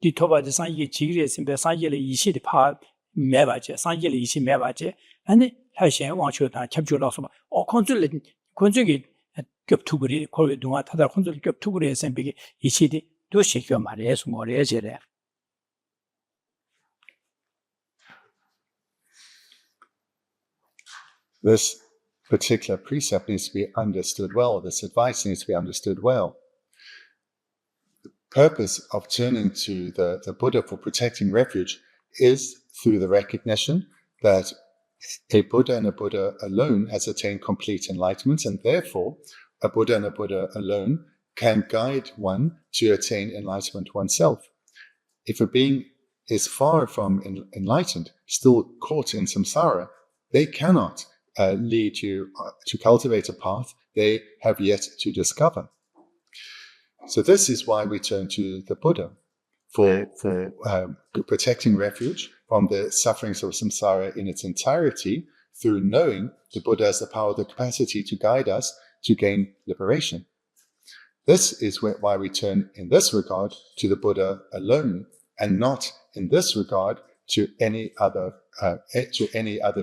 디 토바데 상계 지그레스인데 상계를 20대 파 매바제 상계를 20 매바제 아니 하신 왕초다 캡줄라서 컨트롤 컨트롤이 겹투그리 거기 동안 타다 컨트롤 겹투그리 선비기 20대 도시교 말해서 뭐래제래.
This particular precept needs to be understood well. This advice needs to be understood well. The purpose of turning to the Buddha for protecting refuge is through the recognition that a Buddha and a Buddha alone has attained complete enlightenment, and therefore a Buddha and a Buddha alone can guide one to attain enlightenment oneself. If a being is far from enlightened, still caught in samsara, they cannot lead you to cultivate a path they have yet to discover. So this is why we turn to the Buddha for protecting refuge from the sufferings of samsara in its entirety through knowing the Buddha has the power, the capacity to guide us to gain liberation. This is why we turn in this regard to the Buddha alone and not in this regard to any other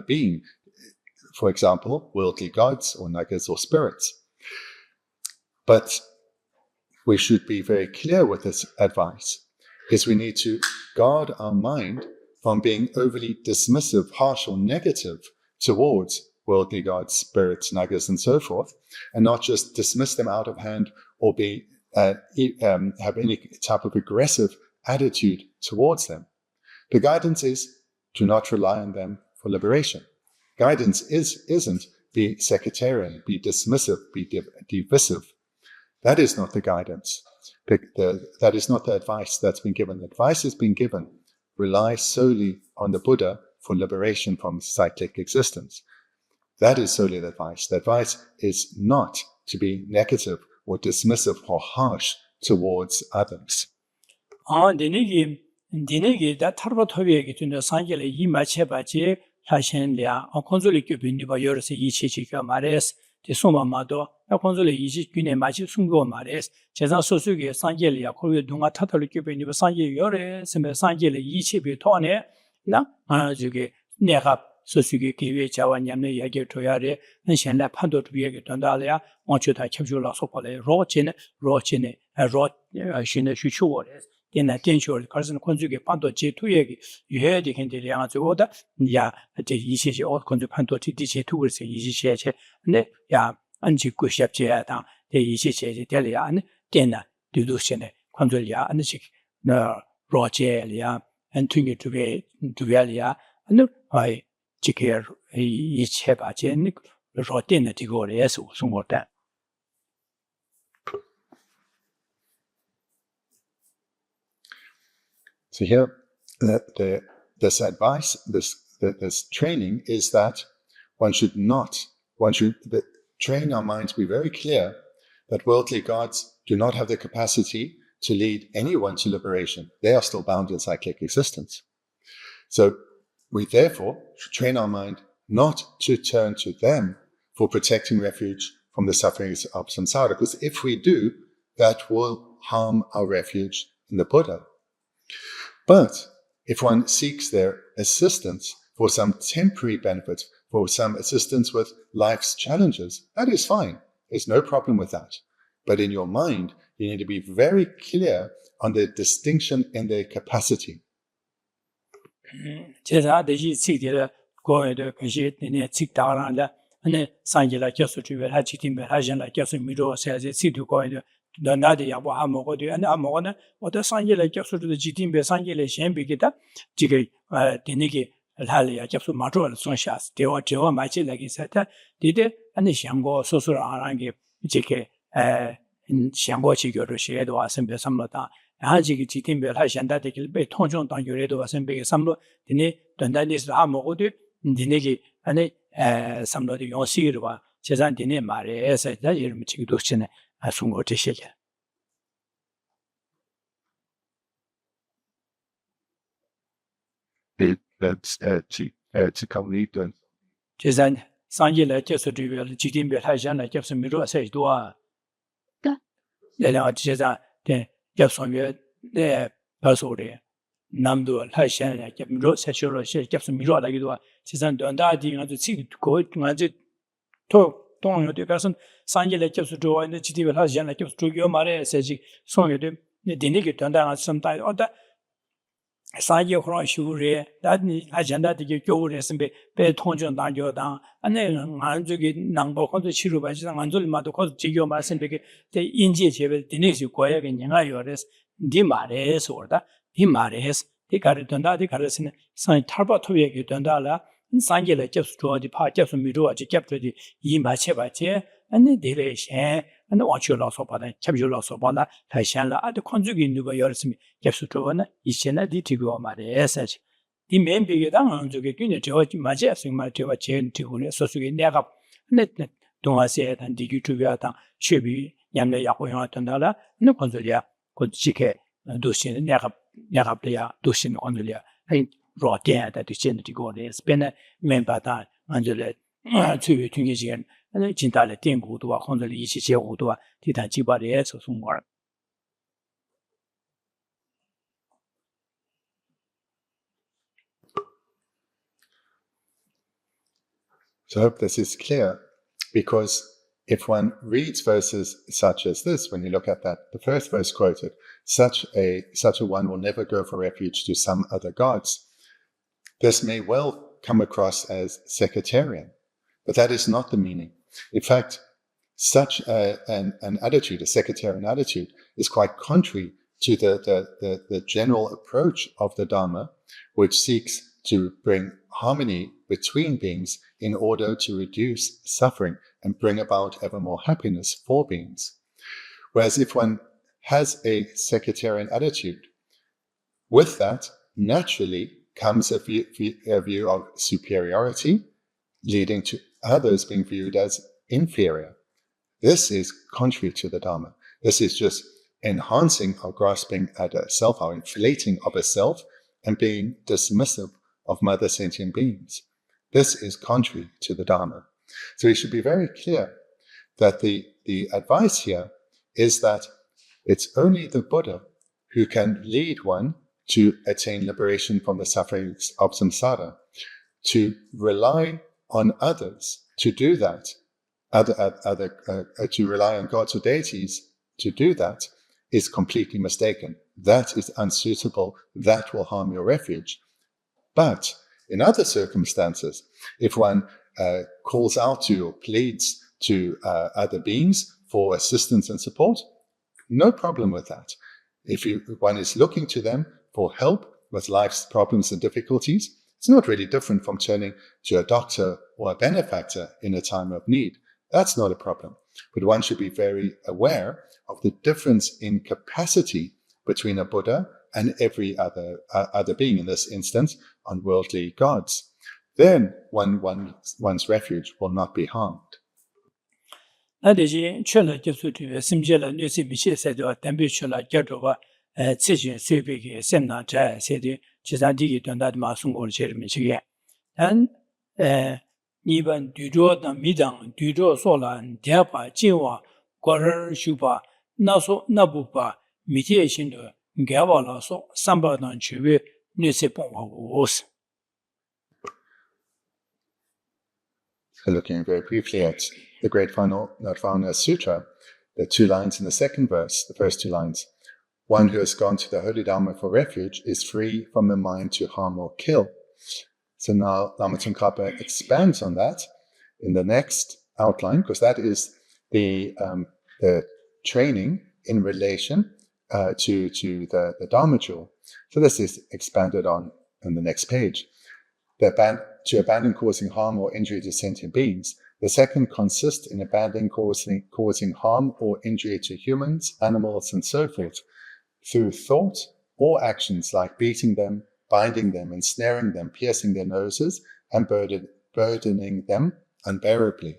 being. For example, worldly gods or nagas or spirits. But we should be very clear with this advice, because we need to guard our mind from being overly dismissive, harsh or negative towards worldly gods, spirits, nagas and so forth, and not just dismiss them out of hand or have any type of aggressive attitude towards them. The guidance is do not rely on them for liberation. Guidance isn't be sectarian, be dismissive, be divisive. That is not the guidance. That is not the advice that's been given. The advice has been given. Rely solely on the Buddha for liberation from cyclic existence. That is solely the advice. The advice is not to be negative or dismissive or harsh towards others.
디네기 다 타르바토비에게 준다 상계를 이 마체바지 하신랴 콘솔이 교빈디바 여러서 이치치가 말해서 대소마마도 콘솔이 이치균에 마치 숨고 말해서 제사 소수게 상계리아 거기 동아 타털이 교빈디바 상계 여러 sembe 상계를 이치비 토네 Na, 소수기 기회 자원냠의 얘기 줘야래 현실에 판도 비에게 된다래야 원초다 캡줄로 속벌에 로치네 신의需求원에 옛날 된쇼를 가르는 건축의 판도 제투 얘기 유해디 현대리 양아주고다 야 이제 이시시 건축 판도 디디제 투글스 이시시에 근데 야 안지고 시합제다 대 이시시에 될이야 안 된나 두두시네 건축이야 안식 나 로체리아 안퉁이 두베리아 안 아이 지케 이체 바제니 로테네 디고레스 우승고다
So here, this advice, this training is that one should train our mind to be very clear that worldly gods do not have the capacity to lead anyone to liberation. They are still bound in cyclic existence. So we therefore should train our mind not to turn to them for protecting refuge from the sufferings of samsara, because if we do, that will harm our refuge in the Buddha. But if one seeks their assistance for some temporary benefit, for some assistance with life's challenges, that is fine. There's no problem with that. But in your mind, you need to be very clear on the distinction in their capacity.
제가 대시 책들을 고에도 그시 네 책다라는데 네 상기라 교수 주변 하지팀에 하전라 교수 미로 세제 시도 고에도 나나데 야보 아모고도 아니 아모고는 어떤 상기라 교수도 지팀에 상기를 셴비기다 지게 되네게 할이야 교수 마트를 손샤스 대와 저와 마치라기 세타 디데 아니 샹고 소소를 알아게 지게 샹고 지교를 시에도 왔으면 삼로다 아직이 지팀별 하신다되길 배 통정당 요래도 와선 배에 삼로 드니 단단히서 아무것도 드니기 아니 삼로도 용시르와 재산 드니 말에서 다 이름 지기도 전에 송고 되시게 재산 상일에 계속되어 지팀별 하신다 계속 미루어 세도아 내가 재산 겹성에 네 벌소리 남도 하시는 겹로 세쇼로 시 겹성 미로라기도 지산 돈다디 아주 지고 아주 또 동요도 가서 상일에 겹수 좋아하는 지디를 하시는 겹수 조교 말에 세지 송여도 되니게 돈다 sometimes 어다 상이 그런 식으로 다니 아젠다되게 교우를 했으면 배 통전 당교당 안에 안쪽에 남고 건도 치료 받지상 안줄마도 거기 지교 말씀되게 대 인지 제별 되네지 고야게 냥아요레스 디 말에서 오다 디 말에서 디 가르던다 디 가르스는 상 탈바토에게 된다라 상계를 접수 좋아지 파 접수 미루어지 접수지 이 마체바체 안에 데레셰 안에 와치로서 받아 잡주로서 받아 다시한라 아드 컨주기 누가 열심히 접수 좋아나 이제나 디티고 말에서 디 멤비게당 안쪽에 균에 저지 마제스 말테와 제일 티고네 소수게 내가 네 동아시아 단디 유튜브야당 쉐비 냠내 야고형 된다라 네 컨솔이야 고지케 도시는 내가 도시는 오늘이야 이 로테다 디젠티고네 스페나 멤바다 안젤레 최위 중계시간 아니 진달래 땡고도와 혼절이 이치 제고도와 디단 지바리에서 송거
So I hope this is clear, because if one reads verses such as this, when you look at that, the first verse quoted, such a one will never go for refuge to some other gods. This may well come across as sectarian, but that is not the meaning. In fact, such an attitude, a sectarian attitude, is quite contrary to the general approach of the Dharma, which seeks to bring harmony between beings in order to reduce suffering and bring about ever more happiness for beings. Whereas if one has a sectarian attitude, with that naturally comes a view of superiority, leading to others being viewed as inferior. This is contrary to the Dharma. This is just enhancing our grasping at a self, our inflating of a self, and being dismissive of mother sentient beings. This is contrary to the Dharma. So we should be very clear that the advice here is that it's only the Buddha who can lead one to attain liberation from the sufferings of samsara. To rely on others to do that, to rely on gods or deities to do that, is completely mistaken. That is unsuitable. That will harm your refuge. But in other circumstances, if one calls out to or pleads to other beings for assistance and support, no problem with that. If one is looking to them for help with life's problems and difficulties, it's not really different from turning to a doctor or a benefactor in a time of need. That's not a problem. But one should be very aware of the difference in capacity between a Buddha and every other being, in this instance, unworldly gods. Then one's refuge will not be harmed.
Niban Dujo the Midang, Dujo Solan, Diapa, Jinwa, Guarer Shupa, Naso Nabupa, Mediation, Gavala, so Sambadan Chivi, Nisipon was.
Looking very briefly at the Great Nirvana Sutra, the 2 lines in the second verse, the first 2 lines. One who has gone to the Holy Dharma for refuge is free from the mind to harm or kill. So now Lama Tsongkhapa expands on that in the next outline, because that is the training in relation to the Dharma jewel. So this is expanded on the next page. To abandon causing harm or injury to sentient beings. The second consists in abandoning causing harm or injury to humans, animals, and so forth, through thought or actions like beating them, binding them, ensnaring them, piercing their noses, and burdening them unbearably.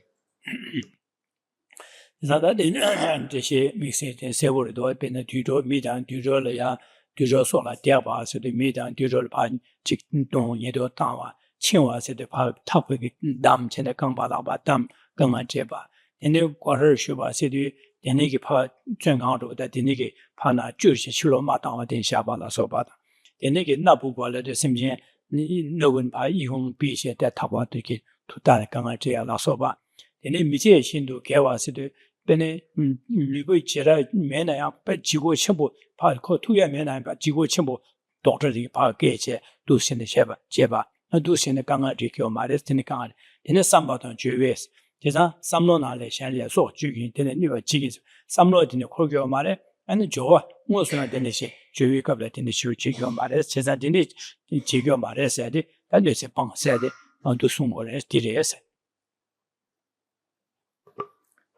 Denege Nabubola de Simjian, no one by Yong Bish at that Taba to get to Tanakanga La Soba. The name Mitia Shindu Gawa City, Bene Libu Chera Mena, but Jigo Chimbo, Parko, 2 year Mena, but Jigo Chimbo, Doctor the Park Gate, do send the Sheba, Jeba, and do send the Ganga Jikyo Maris Tinicard, in a Sambaton Juves. Tesa, Samlona Le Shalia, so Jugin, then a new Jiggies, Samlot in the Kogyo Mare, and the Joa, most of the Denishi, Jewy Goblet in the Shu Jigyo Mares, Cesar Dinich, Jigyo Mares said it, and there's a punk said it, on to some more as DDS.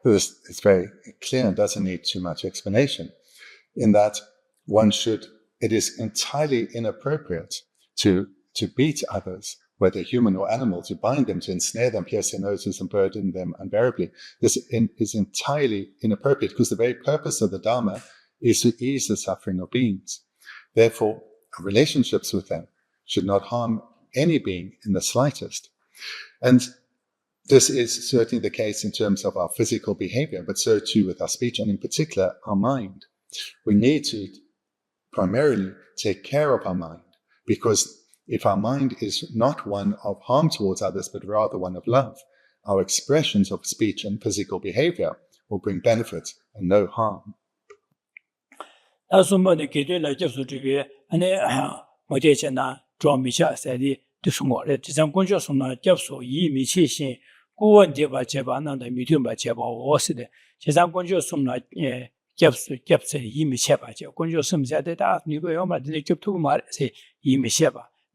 It's very clear and doesn't need too much explanation, in that it is entirely inappropriate to beat others, whether human or animal, to bind them, to ensnare them, pierce their noses, and burden them unbearably. This is entirely inappropriate, because the very purpose of the Dharma is to ease the suffering of beings. Therefore, relationships with them should not harm any being in the slightest. And this is certainly the case in terms of our physical behavior, but so too with our speech, and in particular, our mind. We need to primarily take care of our mind, because if our mind is not one of harm towards others, but rather one of love, our expressions of speech and physical behavior will bring benefit and no harm.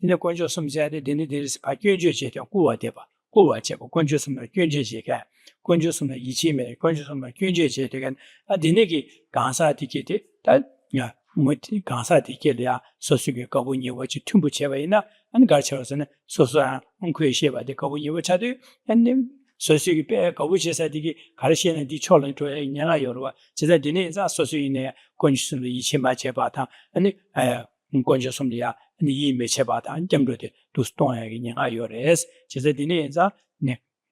In Conjo some said, Denitis, Pacuja, Kua Deba, Kua Chebo, Conjo some Kunja, Conjo some Ichime, Conjo some Kunja again, a Dinigi, Gansa ticket, that, yeah, Muti Gansa ticket, Sosuke Kabuni, which Tumbu Chevena, and Garchos, Sosa, Unque Sheva, the Kabuni, which I do, and then Sosuke Kabuchi said, Karshian and Dicholan to a Yana Yorua, says that Denis are Sosu in a Conjo Ichima Chebata, and Conjo some and the Mechebata and Jambrute to stone in Ayores, Chesedineza,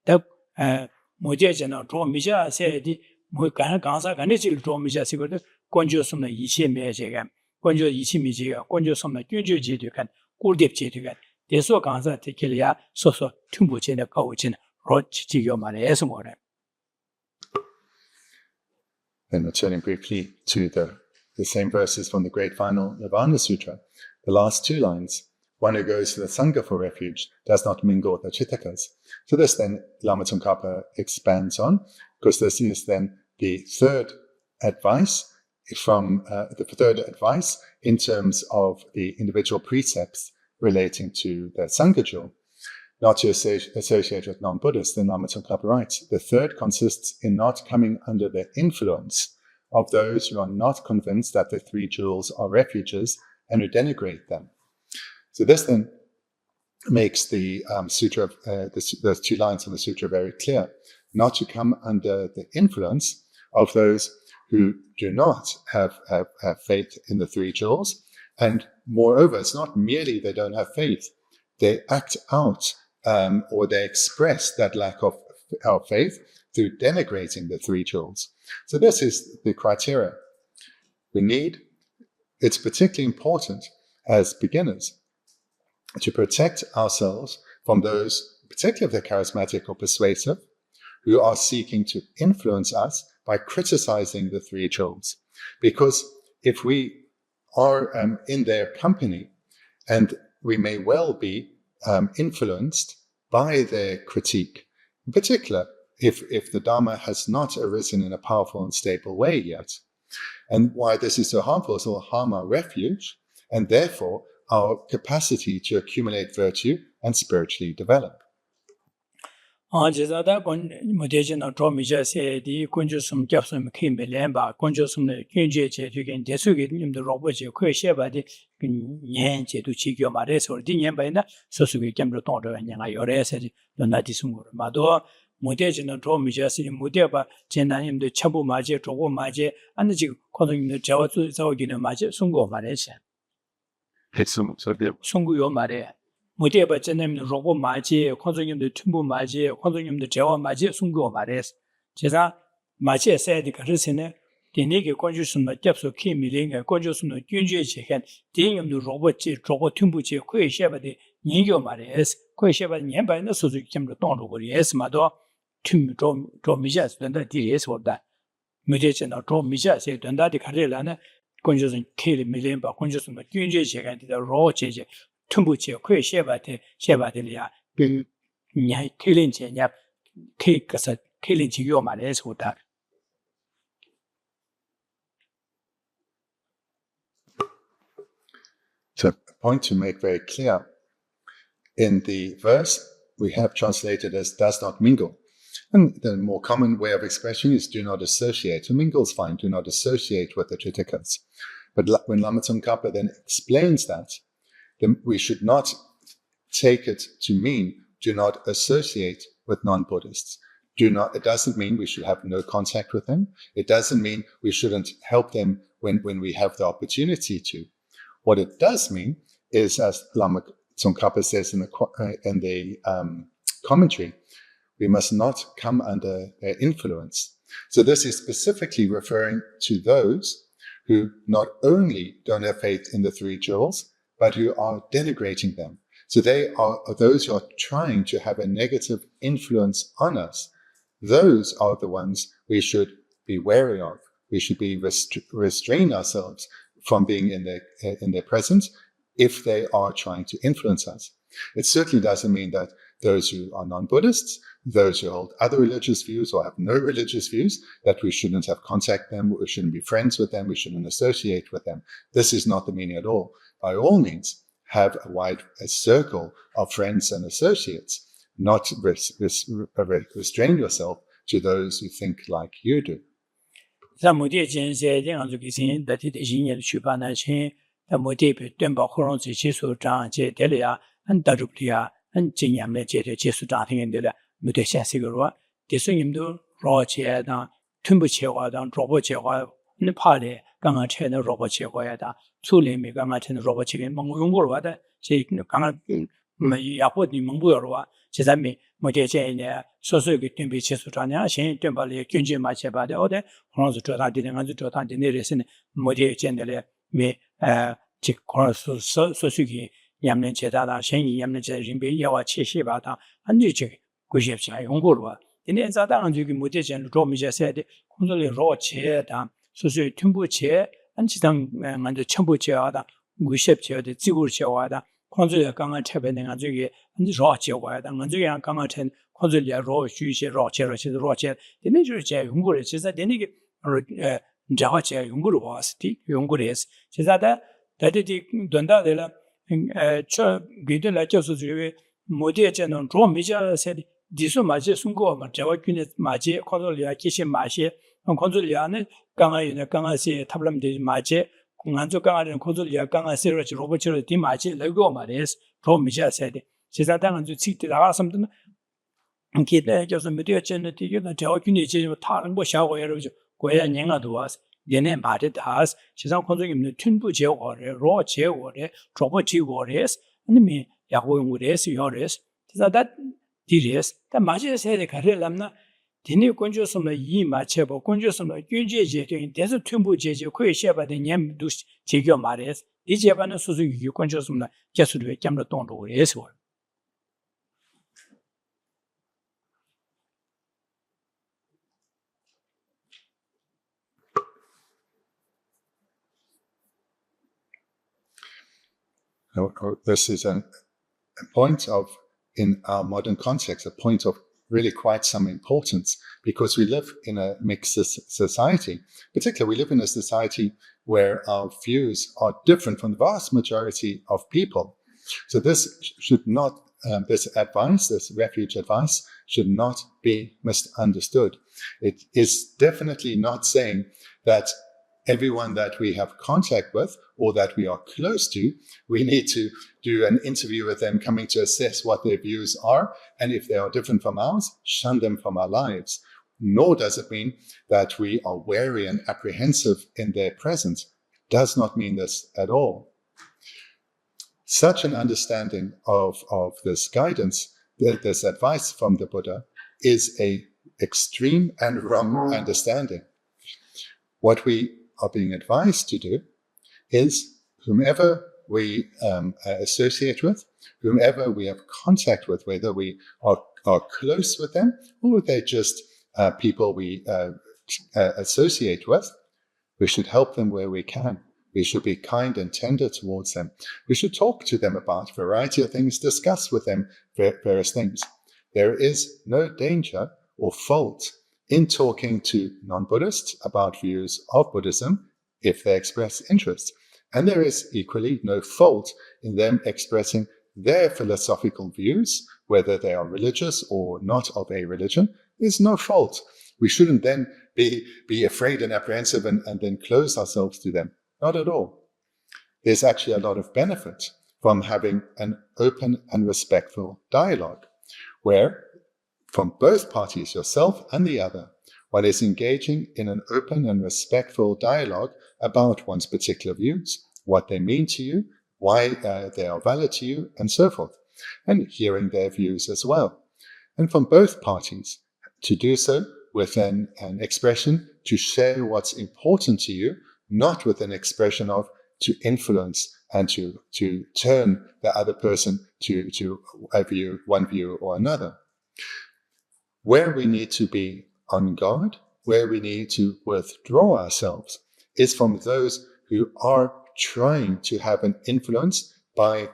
the Mojejan draw Misha said, Mukana Gansa, and it's draw Misha Sigurd, Conjo some Ichi Mejagam, 건조 이치미지가 건조 섬나 균주지도 간 꿀碟지도 간 대소 강사 특히야 소소 tum부진의 가오진 로치지요 말해서 뭐래.
Then returning briefly to the same verses from the Great Final Nirvana Sutra, the last two lines, one who goes to the Sangha for refuge does not mingle with the Chitakas. So this then Lama Tsongkhapa expands on, because this is then the third advice in terms of the individual precepts relating to the Sangha jewel, not to associate with non-Buddhists. Then Lama Tsongkhapa writes, the third consists in not coming under the influence of those who are not convinced that the three jewels are refuges and who denigrate them. So this then makes the sutra, the two lines of the sutra very clear, not to come under the influence of those who do not have faith in the three jewels. And moreover, it's not merely they don't have faith, they act out or they express that lack of faith through denigrating the three jewels. So this is the criteria we need. It's particularly important as beginners to protect ourselves from those, particularly if they're charismatic or persuasive, who are seeking to influence us by criticizing the three jewels. Because if we are in their company, and we may well be influenced by their critique, in particular, if the Dharma has not arisen in a powerful and stable way yet. And why this is so harmful is it will harm our refuge, and therefore our capacity to accumulate virtue and spiritually develop.
제자다 모델진의 조미자세디 군주숨 겹숨 kimbelemba 군주숨의 경제제 되게 대수게 님들 로버지 코셰바디 년 제도 지교 말해서 디년바이나 소수게 겸로 동도냐 여래서지 너나디숨으로 마도 모델진의 조미자세 모델바 제나님들 처부 맞이 조고 맞이 안지 지금 코동님들 저기는 맞이 송고 말해서
했음 저게
송구요 말해 모델바 제나님들 로고 맞이 코동님들 tum부 맞이 코동님들 저와 맞이 송고 말해서 제가 맞이 세디 그러세네 디네게 관주스는 접수 키미링에 관주스는 균주의체한 디님들 로봇지 조고 tum부지 코에셰바디 니교 말해서 코에셰바 년바이나 소수 겸로 동로고리에서 마도 tum 미자스 된다 디에서 왔다 모델진의 조미자세 된다디 가려라는 관주스는 케리 밀림바 관주스는 균주의체한 디다 로제제 tumbuchi kwe sheba de ya bin nya kilin che nya ke kasa kilin chi yo ma le so da.
So a point to make very clear, in the verse we have translated as does not mingle, and the more common way of expression is do not associate. So mingle is fine, do not associate with the Tritakas. But when Lama Tsongkhapa then explains that, then we should not take it to mean do not associate with non-Buddhists. It doesn't mean we should have no contact with them. It doesn't mean we shouldn't help them when we have the opportunity to. What it does mean is, as Lama Tsongkhapa says in the commentary, we must not come under their influence. So this is specifically referring to those who not only don't have faith in the three jewels, but who are denigrating them. So they are those who are trying to have a negative influence on us. Those are the ones we should be wary of. We should be restrain ourselves from being in their presence if they are trying to influence us. It certainly doesn't mean that those who are non-Buddhists, those who hold other religious views or have no religious views, that we shouldn't have contact them, we shouldn't be friends with them, we shouldn't associate with them. This is not the meaning at all. By all means, have a circle of friends and associates, not restrain yourself to those who think like you do.
강아 체는 로봇이 거야다. 수림이 강아 체는 로봇이 몽용고로 와다. 제 강아 야포디 몽부여로 제자미 모제제네 소소기 준비 치수자냐 신 된발이 균지 마셔봐도 어데 그러서 저다 되는 아주 저다 되네레스는 모제제네레 미 즉 소수기 얌는 제다다 생이 얌는 제 림베 야와 치시바다 안지지 고시합시가 용고로와 근데 자다는 저기 못되지 로미제세데 콘솔이 로체다 소수 tum부체 안치당 먼저 첨부체하다 고시합체데 지구체와다 콘솔이 강한 체배는 저기 안지 로체와다 먼저 강한 체 콘솔이 로슈시 로체로시 로체 근데 저제 용고를 제가 되게 자화체 용고로 왔지 용고레스 제가다 다들이 돈다들라 저 비들라 저서 주에 모디에는 좀 미자세 디수 마제 순고 자와균에 마제 콘솔리아 키시 마시 콘솔리아는 강아이네 강아시 탑람데 마제 공안조 강아리는 콘솔리아 강아시로 로버치로 디 마제 레고 마레스 좀 미자세 제가당은 저 직대 나가서면 기대 저서 미디어체는 디게는 자와균에 제가 타는 거 샤워해로 고야 냥아도 와서 얘네 말에 다스 세상 콘종님의 튼부 제어를 로 제어를 조버 제어를 아니면 야고용으로서 요레스 그래서 디레스 다 맞아야 세대 가려람나 디니 건조스는 이 맞춰보 건조스는 균제제 된 대서 튼부 제제 거의 시합하는 냠도 제겨 말에서 이 제반은 수수 유 건조스는 계속을 잠도 동도 해서
This is a point of, in our modern context, a point of really quite some importance because we live in a mixed society. Particularly, we live in a society where our views are different from the vast majority of people. So this should not, this advice, this refuge advice, should not be misunderstood. It is definitely not saying that everyone that we have contact with or that we are close to, we need to do an interview with them, coming to assess what their views are, and if they are different from ours, shun them from our lives. Nor does it mean that we are wary and apprehensive in their presence. It does not mean this at all. Such an understanding of this guidance, this advice from the Buddha, is an extreme and wrong understanding. What we are being advised to do is whomever we associate with, whomever we have contact with, whether we are close with them or they're just people we associate with, we should help them where we can. We should be kind and tender towards them. We should talk to them about a variety of things, discuss with them various things. There is no danger or fault in talking to non-Buddhists about views of Buddhism if they express interest. And there is equally no fault in them expressing their philosophical views, whether they are religious or not of a religion. There's no fault. We shouldn't then be afraid and apprehensive and then close ourselves to them. Not at all. There's actually a lot of benefit from having an open and respectful dialogue, where from both parties, yourself and the other, one is engaging in an open and respectful dialogue about one's particular views, what they mean to you, why they are valid to you, and so forth, and hearing their views as well. And from both parties, to do so with an expression to share what's important to you, not with an expression of to influence and to turn the other person to a view, one view or another. Where we need to be on guard, where we need to withdraw ourselves, is from those who are trying to have an influence by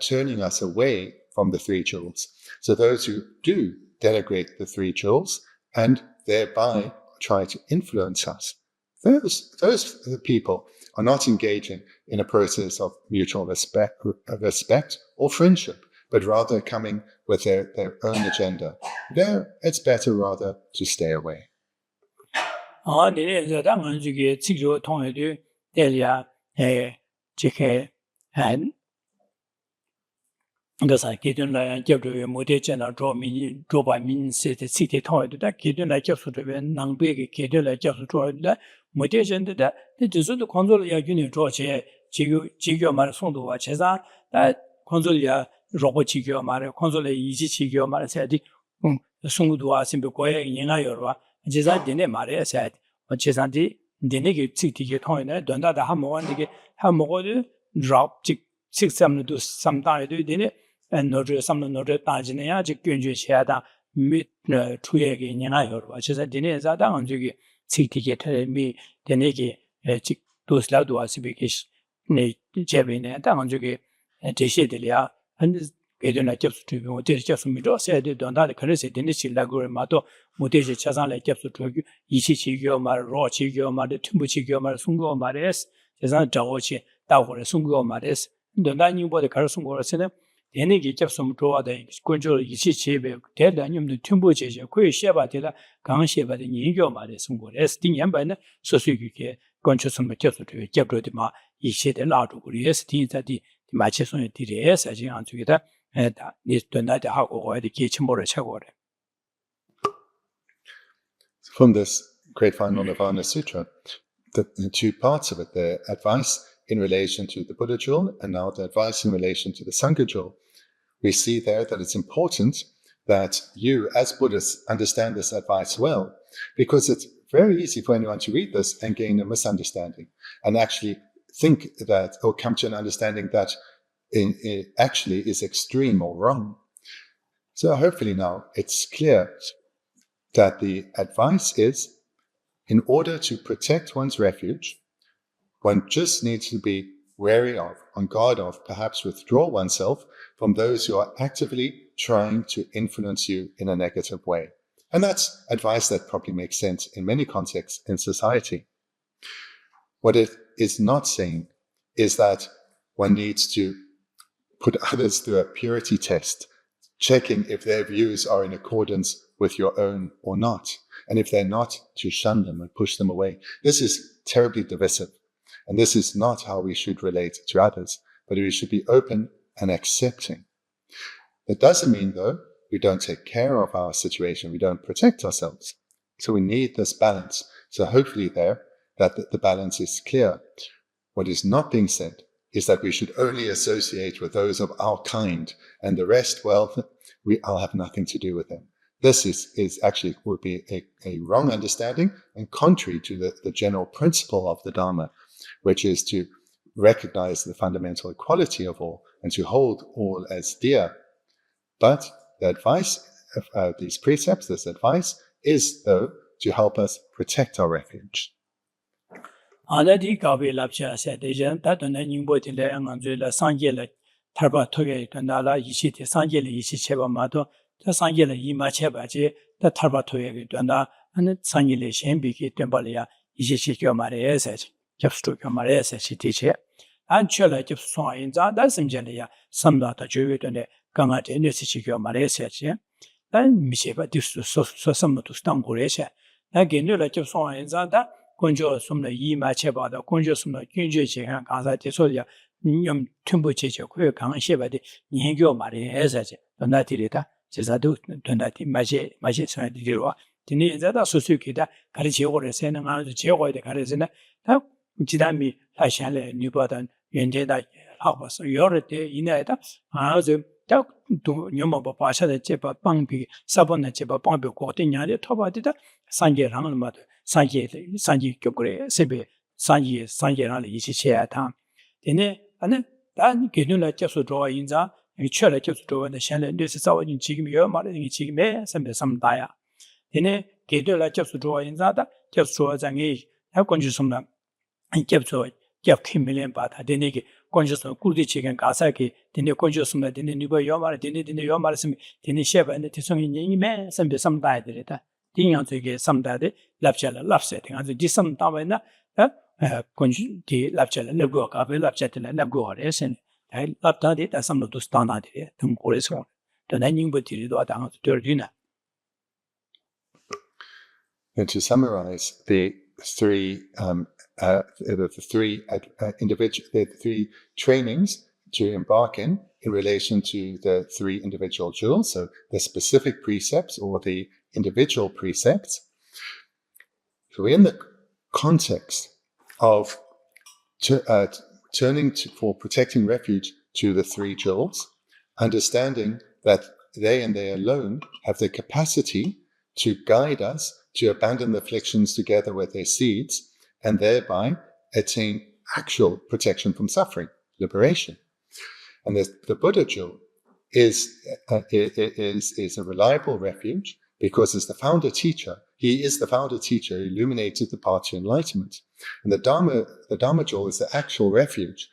turning us away from the three jewels. So those who do denigrate the three jewels and thereby try to influence us, those people are not engaging in a process of mutual respect or friendship, but rather coming with their own agenda. There, it's better rather to stay away.
그래서 기존에 접도에 모델전을 조민 조바민 세대 시대 통해도다 기존에 접수되게 낭비게 기존에 접수되다 모델전도다 저도 컨트롤이야 균이 조제 지교 말 송도와 제사 컨트롤이야 로봇 지교 말 컨트롤의 이지 지교 말 세디 송도와 심부고에 인하여와 제사 되네 말에 세디 제사디 Denegi Tiki Toyne, Donda the Hamo and the Hamo drop 6 some time do and not some not Tajania, Kunju Shada, meet Tuyagi in Ayor, which is a dinner that down to Tiki me, Denegi, those loud was because Jevin down to Geshe Delia and Geduna kept to just Mido said, don't that currency, didn't she Laguramato, Muteja Chazan like kept to Ichi Gilmar, Rochi Gilmar, the Tumbuchi Gilmar, Sungo Mares, Chazan Jaochi, Tower, Sungo Mares, the Nanu body Karasungo Senate, the Enigi kept some draw the Squanjo Ichi, Ted Danium, the Tumbuchi, Kui Sheba Tela, Gang Sheba, the Nigo Mares, Sungo, Sting Yambana, Sosuke, Gonchos Matilda to Jabrodima, Ichi the Lardo, yes, things that the matches on the TDS as you answer that. And this do not how or the kitchen more
From this Great Final Nirvana Sutra, the two parts of it, the advice in relation to the Buddha jewel and now the advice in relation to the Sangha jewel, we see there that it's important that you as Buddhists understand this advice well, because it's very easy for anyone to read this and gain a misunderstanding and actually think that or come to an understanding that it actually is extreme or wrong. So hopefully now it's clear that the advice is, in order to protect one's refuge, one just needs to be wary of, on guard of, perhaps withdraw oneself from those who are actively trying to influence you in a negative way. And that's advice that probably makes sense in many contexts in society. What it is not saying is that one needs to put others through a purity test, checking if their views are in accordance with your own or not. And if they're not, to shun them and push them away. This is terribly divisive. And this is not how we should relate to others, but we should be open and accepting. That doesn't mean, though, we don't take care of our situation. We don't protect ourselves. So we need this balance. So hopefully there, that the balance is clear. What is not being said is that we should only associate with those of our kind, and the rest, well, I'll have nothing to do with them. This is actually would be a wrong understanding and contrary to the general principle of the Dharma, which is to recognize the fundamental equality of all and to hold all as dear. But the advice of these precepts, this advice, is, though, to help us protect our refuge.
Already Gabi Lapcha said, that on any boat in the Angela Sangela Tarba Toge Dandala, Ishi, Sangela Ishi Cheba Mato, the Sangela Ima Chebaji, the Tarba Toge Danda, and the Sangela Shembiki Tembalia, Ishi Mare said, just took your Mare said she teach it. And Chela just saw in that, that's in Gelia, some data Jewit and the Gamat in the Shikyo Mare said, then Misheba this so some to Stanguresha. Again, you like your song in that. Conjo some the Yima Cheba, the Conjo some the Kunji and Gaza Soya, Yum Tumbuchi, Queer Kang Sheba, the Nihio Mari Esaje, the Natirita, Cesadu, Donati, Maje, Dirua, the Nizada Susuki, Karichi or the Sen and the Cheo, the Karizina, now Jidami, Lashale, Newbatan, Yendeda, House, Yorite, Ineta, House, Talk to Yumaba Pasha, the Chepa Pampi, Sabona Chepa Pampi, Cotinia, the Tobadita, Sanjay Raman Sanji Kyokure, Sebe, Sanji Rally, Ishi Tam. Then, Dan Gedula just draw in the church just draw in the Shannon, this is our in Chigme, Martin Chigme, some dia. Then, Gedula just draw in that, just draw as an age, have conscious of them, and kept so. Give Kim million baht, then they conscious of Kudi chicken, Kasaki, then they conscious of the new Yomar, then the Yomarism, then the Sheba and the Tisson man, some died. Ding to get some daddy, Lapchella love setting, and the some Tavana, the Lapchella, Lego, Lapchet, and Lego, and I love that as some of the standard here, to Chorus one. The landing would do it down to dinner.
And to summarize the three trainings to embark in relation to the three individual jewels, so the specific precepts or the individual precepts. So in the context of turning for protecting refuge to the three jewels, understanding that they and they alone have the capacity to guide us to abandon the afflictions together with their seeds and thereby attain actual protection from suffering, liberation. And the Buddha jewel is a reliable refuge because as the founder teacher, he is the founder teacher who illuminated the path to enlightenment. And the Dharma jewel is the actual refuge,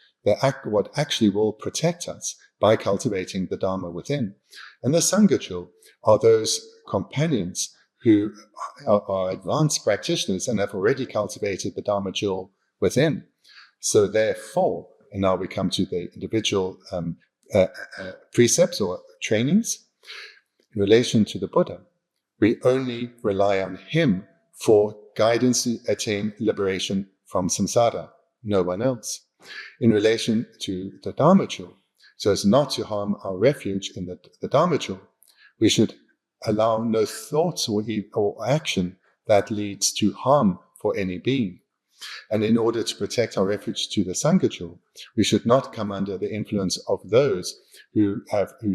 what actually will protect us by cultivating the Dharma within. And the Sangha jewel are those companions who are advanced practitioners and have already cultivated the Dharma jewel within. So therefore, and now we come to the individual precepts or trainings. In relation to the Buddha, we only rely on him for guidance to attain liberation from samsara, no one else. In relation to the Dharma jewel, so as not to harm our refuge in the Dharma jewel, we should allow no thoughts or action that leads to harm for any being. And in order to protect our refuge to the Sangha jewel, we should not come under the influence of those who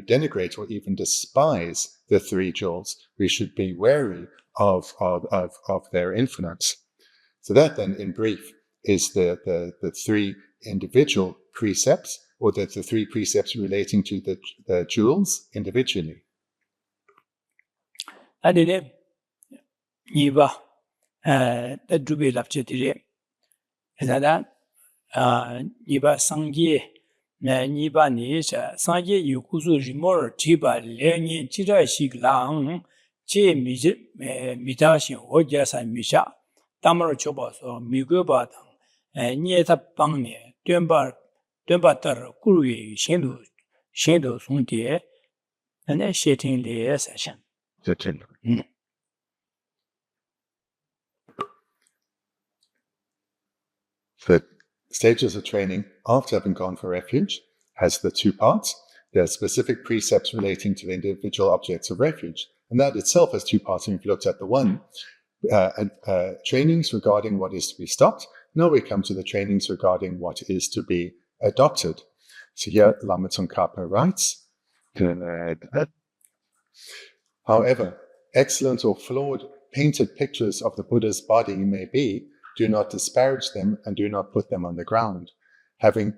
denigrate or even despise the three jewels. We should be wary of their influence. So that then, in brief, is the three individual precepts, or the three precepts relating to the jewels individually.
Adine Niba the Dubi Lapchetire. That Niba Sangye Niba Nisha Sangye Yukuzu Rimor Tiba Leni Tira Shiglang Che Mitashin Ojasa Misha Tamar Chobas or Miguba Nieta Pangni Dumbatar Kuri Shindu Suntie and then shitting the session.
The stages of training after having gone for refuge has the two parts. There are specific precepts relating to the individual objects of refuge, and that itself has two parts. And we've looked at the one, trainings regarding what is to be stopped. Now we come to the trainings regarding what is to be adopted. So here Lama Tsongkhapa writes, however excellent or flawed painted pictures of the Buddha's body may be, do not disparage them and do not put them on the ground. Having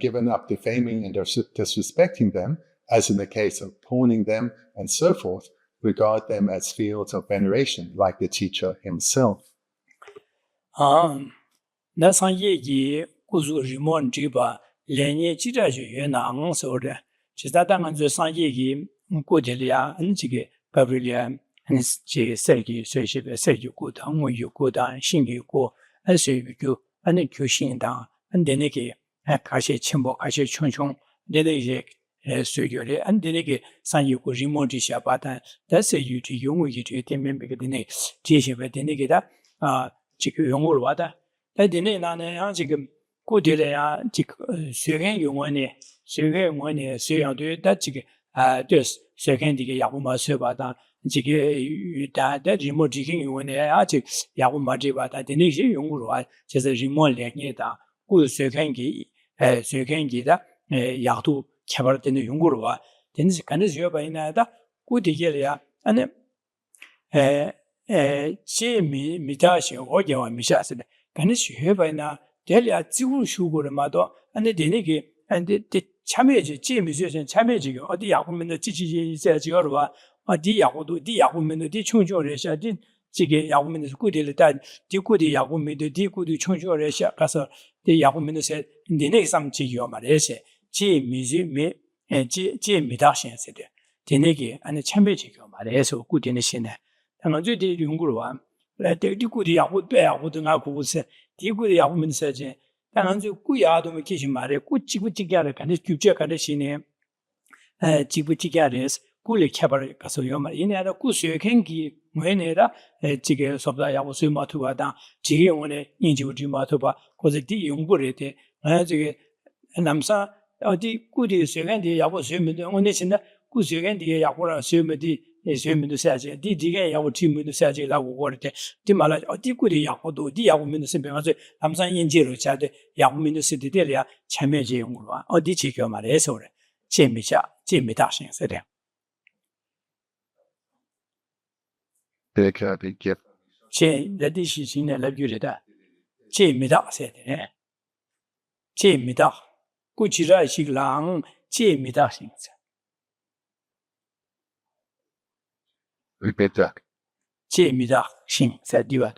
given up defaming and disrespecting them, as in the case of pawning them and so forth, regard them as fields of veneration, like the teacher himself.
Sergi, Sergi good, Hangu good, and Shingi go, and so you go, and then Kushin down, and then again, Kashi Chimbo, Kashi Chonchon, then they surgery, and then again, San Yuko Rimoti Shabatan, that's a you to Yungu to Timmy Beginning, Tisha, but then they get up, Chiku Yungu water. That the name on the good delay, Sugan Yungone, Sugan one, Sugan do that, just second Yabuma Subata. That remote jigging when I ask Yagumajiba, that the next Yungua, just a remote like Neta, good Sekangi, Sekangida, Yatu, Cabaret in the Yungurua, then the Candizu by Nada, good Yelia, and Jimmy Mitashi or Yawa Mishas. Can you have by now? Delia Zulu Sugar Mado, and the Denigi, and the Chamage, James and Chamage, or the Yakuman, the Chichi says Yorua. Di Yakuman, the Chunjo Resha did Jiggy Yakuman is good at that. Di good Yakuman, the Di good Chunjo Resha, Casa, the Yakuman said, in the next some Chigio Marese, G Museum, and G Midashian said, the Negi and the Champion Mareso good in the Sina. And on the Yungurua, let the good Yakut bear would not go say, the good Yakuman said, and on the Guyado Kitchen Mare, good Chibutigara, and the Kuja Kadeshine, Chibutigades. Gully Cabaret Casoyoma in a Kusio Kenki, when era, Tigger Sobda Yawasuma down, Chigione, Injimatuba, was a D. Yungurete, and Amsa, or the goody Serendi Yawasum, the only in the Kusiogendi Yawara Sumedi, is human to say, D. Yawu Timu to say, La Water, Timala, or the goody Yahudo, the Yawumin Simple, Amsa Injiro Chad, Yawumin City Delia, Chamaji Yungua, or the Chico Maresore, Chimicha, Jimmy Dashing, said. Che that is in the laburida. Che mida said, Che mida. Kuchira Shiglang, Che mida sings.
Repeat that.
Che mida sing, said you.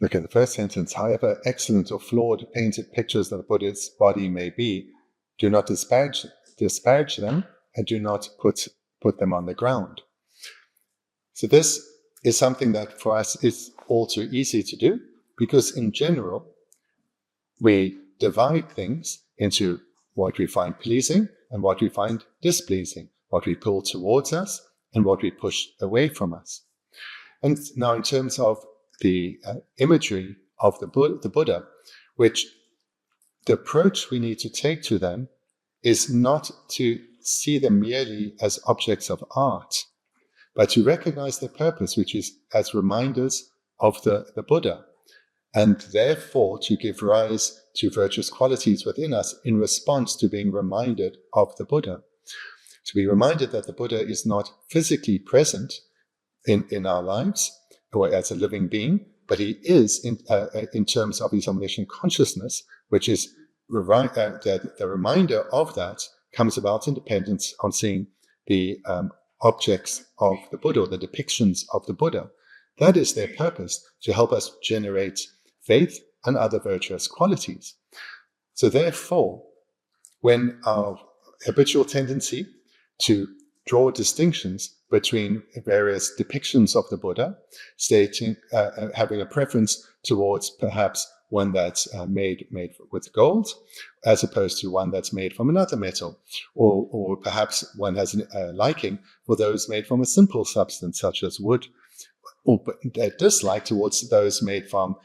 Look at the first sentence. However excellent or flawed painted pictures of the Buddha's body may be, do not disparage them and do not put them on the ground. So this is something that for us is all too easy to do, because in general, we divide things into what we find pleasing and what we find displeasing, what we pull towards us and what we push away from us. And now in terms of the imagery of the Buddha, which the approach we need to take to them is not to see them merely as objects of art, but to recognize their purpose, which is as reminders of the Buddha, and therefore to give rise to virtuous qualities within us in response to being reminded of the Buddha. To be reminded that the Buddha is not physically present in our lives, or as a living being, but he is in terms of his omniscient consciousness, which is the reminder of that comes about in dependence on seeing the objects of the Buddha, or the depictions of the Buddha. That is their purpose, to help us generate faith and other virtuous qualities. So therefore, when our habitual tendency to draw distinctions between various depictions of the Buddha, stating, having a preference towards perhaps one that's made with gold, as opposed to one that's made from another metal, or perhaps one has a liking for those made from a simple substance such as wood, or a dislike towards those made from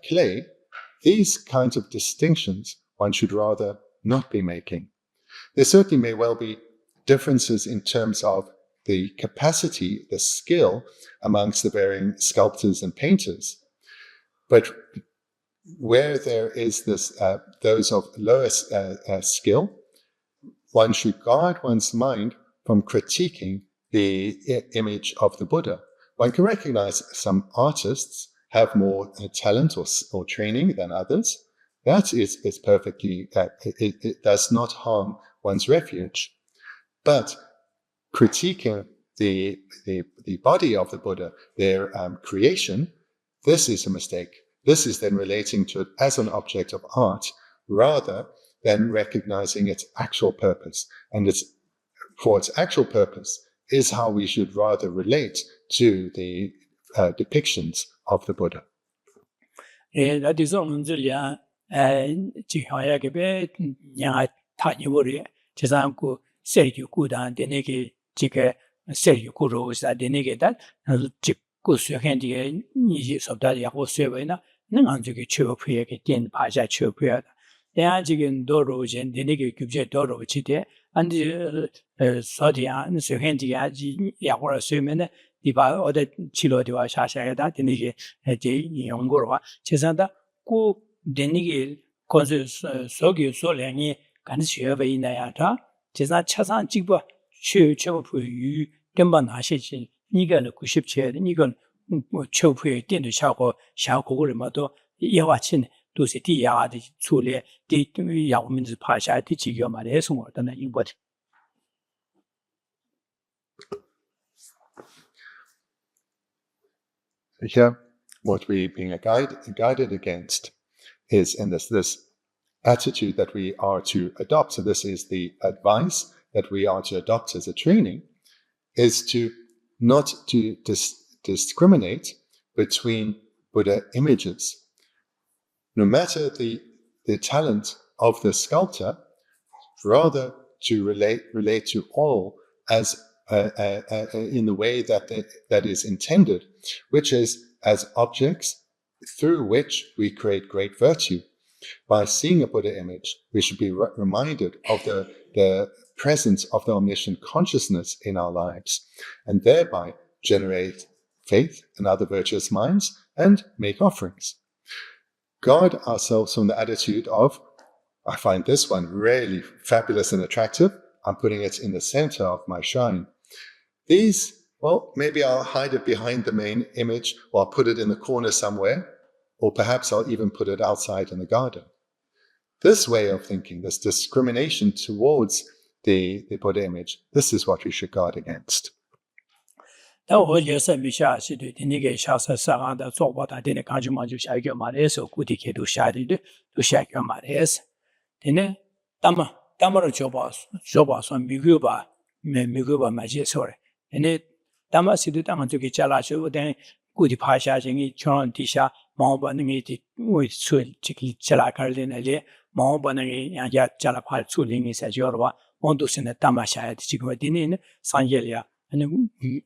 clay. These kinds of distinctions one should rather not be making. There certainly may well be differences in terms of the capacity, the skill amongst the varying sculptors and painters. But where there is this, those of lower skill, one should guard one's mind from critiquing the image of the Buddha. One can recognize some artists have more talent or training than others. That is perfectly, it does not harm one's refuge. But critiquing the body of the Buddha, their creation, this is a mistake. This is then relating to it as an object of art, rather than recognizing its actual purpose. And for its actual purpose is how we should rather relate to the depictions of the Buddha.
That is on the Jihayagabe, Yang Tanyuri, Chizanku, Serikudan, Denegi, Jika, Serikuro, that Denegi that, Jikus Handy, Nijis of Dalia or Sevena, Nanganji Chopia, Tin Paja Chopia. The Anjigan Doroj and Denegi Kubje Doro Chite, and the Sodia, and Suhendi Yawara Sumene. Diba or the Chilo de Shasha that Denigi Yongorwa, Chesanda, Ku Denigi causes Sogi Solangi, can share in Nayata, Chesa Chasan Chiba, Chopu, Demban Hashichi, Nigan Kuship chair, Nigan Chopu, Dindu Shako, Shako Rimato, Yawachin, Dusiti Yard, Tsule, the Yawmin's Pasha, teaching your Madeson or than in what.
Here, what we're being guided against is in this attitude that we are to adopt. So this is the advice that we are to adopt as a training, is to not to discriminate between Buddha images. No matter the talent of the sculptor, rather to relate to all as in the way that is intended, which is as objects through which we create great virtue. By seeing a Buddha image, we should be reminded of the presence of the omniscient consciousness in our lives, and thereby generate faith and other virtuous minds and make offerings. Guard ourselves from the attitude of, I find this one really fabulous and attractive, I'm putting it in the center of my shrine. These, well, maybe I'll hide it behind the main image, or I'll put it in the corner somewhere, or perhaps I'll even put it outside in the garden. This way of thinking, this discrimination towards the Buddha image, this is what we should guard against.
但我觉得米下是对那个下山上的做法，他的感觉嘛就下一个嘛的时候，估计去都下的都下一个嘛的是，的呢，那么的做法说美国吧嘛接受了，的呢，那么是对当然这个加拉说，我等估计爬下去，你墙底下，毛把那个的我出这个加拉开的那里，毛把那个人家加拉爬出另一些叫的话，我都是那大马下来的这个的呢，上夜里啊。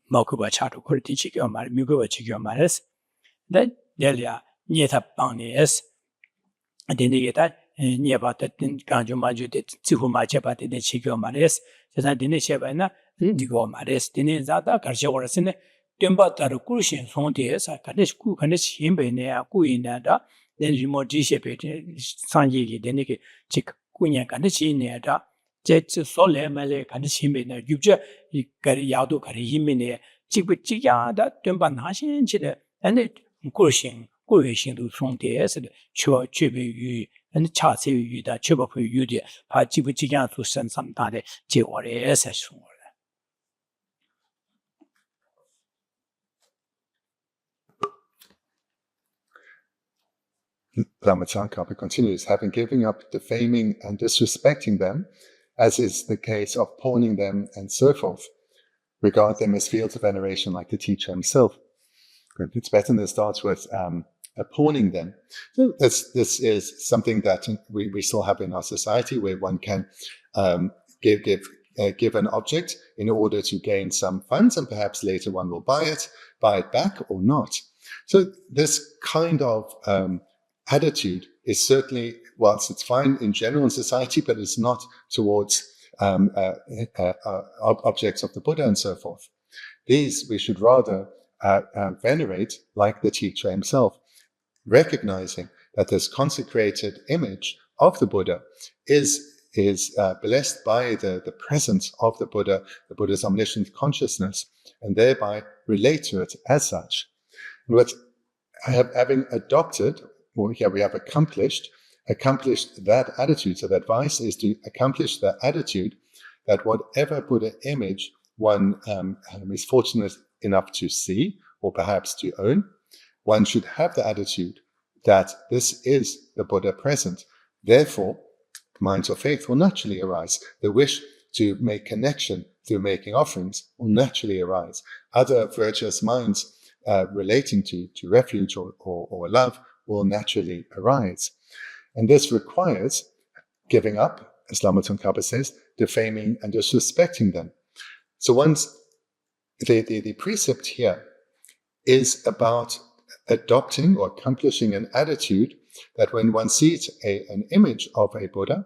毛个把差头或者第几个嘛，米个把几个嘛是，那这里啊，你他帮你是，的那个他，你把他感觉嘛就的几乎嘛就把的那几个嘛是，现在的那些吧呢，这个嘛是，的那咋开始我是呢，对吧？他的故事从的是，可能前边呢啊，故意呢的，那什么这些别的上一个的那个这个故年可能前年的。 这所来嘛来，看着前面呢，有着一个亚度，看着前面呢，这样的对吧？哪些去的？那个性都从的是的，确备于，恰似于的，确保会有的，怕这样做身上大的结果嘞，是说的。
Lama Tsongkhapa continues, having given up defaming and disrespecting them, as is the case of pawning them and so forth, regard them as fields of veneration like the teacher himself. Tibetan starts with pawning them. So this is something that we still have in our society, where one can give an object in order to gain some funds, and perhaps later one will buy it back or not. So this kind of attitude is certainly, whilst it's fine in general in society, but it's not towards objects of the Buddha and so forth. These we should rather venerate like the teacher himself, recognizing that this consecrated image of the Buddha is blessed by the presence of the Buddha's omniscient consciousness, and thereby relate to it as such. But having adopted, or here we have accomplished that attitude. So the advice is to accomplish the attitude that whatever Buddha image one is fortunate enough to see, or perhaps to own, one should have the attitude that this is the Buddha present. Therefore, minds of faith will naturally arise. The wish to make connection through making offerings will naturally arise. Other virtuous minds relating to refuge or love will naturally arise. And this requires giving up, as Lama Tsongkhapa says, defaming and disrespecting them. So once the precept here is about adopting or accomplishing an attitude that when one sees an image of a Buddha,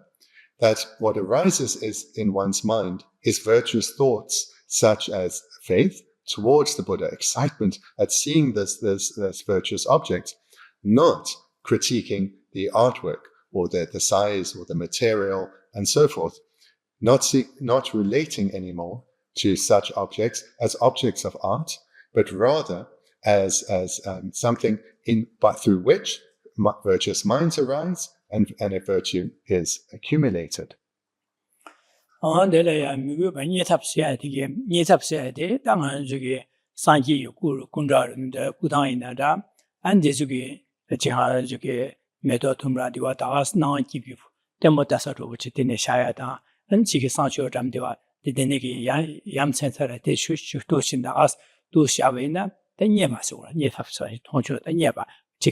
that what arises is in one's mind is virtuous thoughts such as faith towards the Buddha, excitement at seeing this virtuous object, not critiquing the artwork or the size or the material and so forth, not relating anymore to such objects as objects of art, but rather as something through which virtuous minds arise and a virtue is accumulated.
对了呀，每个本业他不是爱的，业他不是爱的，当然这个上级有公照人的古当人的，按的这个正好这个每到他们那的话，大家是哪几笔，但么大少数我去对那下呀的，这个上学咱们的话，对那个养成出来的学都现在都下位呢，但业嘛是我业他不是同学的业吧，这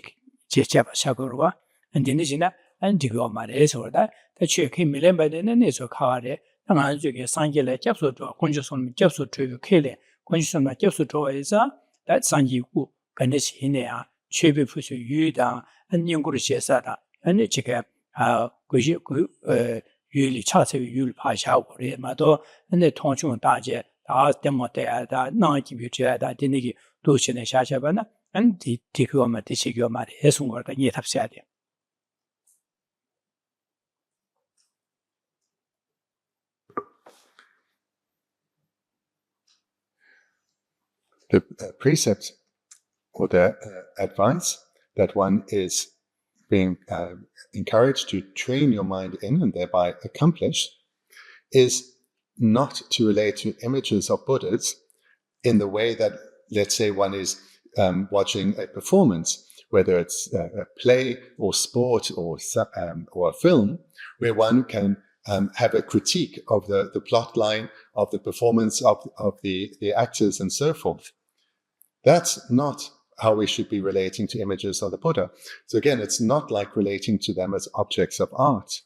吧下个话，对那些呢，这个嘛的时候的，他去可以每年的那时候考的。 当然，这个上级来接受着，工作上面接受这个开来，工作上面接受着为啥？但上级股跟着现在啊，全部不是有的，英国的介绍的，这个有理查这个有理爬下过的嘛，都通讯大姐，怎么的哪几笔出来的那个都现在下吧呢？这个嘛，这些个嘛的，也是我的也他下的。
the precept or the advice that one is being encouraged to train your mind in and thereby accomplish is not to relate to images of Buddhas in the way that, let's say, one is watching a performance, whether it's a play or sport or a film, where one can have a critique of the plot line, of the performance of the actors and so forth. That's not how we should be relating to images of the Buddha. So again, it's not like relating to them as objects of art,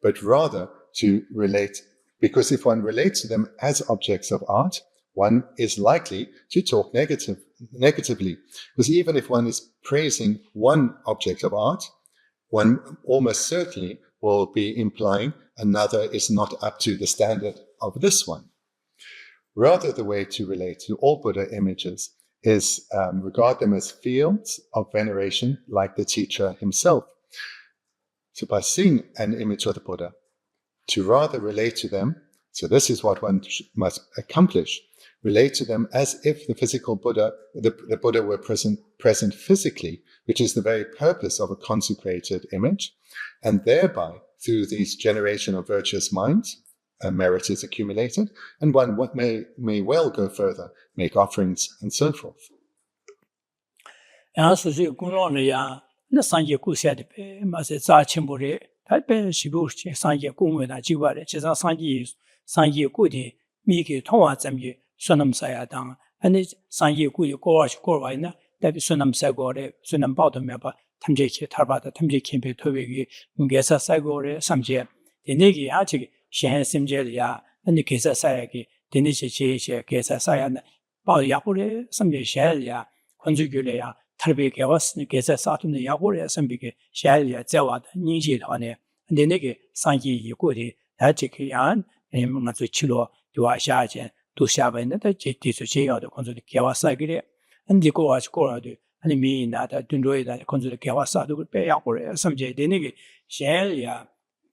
but rather to relate, because if one relates to them as objects of art, one is likely to talk negatively. Because even if one is praising one object of art, one almost certainly will be implying another is not up to the standard of this one. Rather, the way to relate to all Buddha images is regard them as fields of veneration, like the teacher himself. So by seeing an image of the Buddha, to rather relate to them, so this is what one must accomplish, relate to them as if the physical Buddha, the Buddha were present physically, which is the very purpose of a consecrated image, and thereby, through these generation of virtuous minds, merit is accumulated, and one may well go further, make offerings, and so forth.
Sunam Sayadang, and it's Sangi Gui Gorge Gorwaina, that is Sunam Sagore, Sunam Bautameba, Tamjeki Tarbata, Tamjeki Tobi, Gesa Sagore, Samje, the Negi Achi, Shen Simjelia, and the Kesa Sayaki, the Nishi, Kesa Sayan, Bao Yakure, Samje Shelia, Conjugulea, Tarbi Gawas, Kesa Saturn Yakure, Sambiki, Shelia, Zawat, Niji Hone, and the Negi Sangi Yukudi, Achikian, and Matsuchilo, Dua Shajan. To Shaban, the Jitsu of the Consul Kawasaki, and the Goas Goradu, and mean that Dundroid that Consul Kawasaki would pay up or some J. Denigi, Shelia,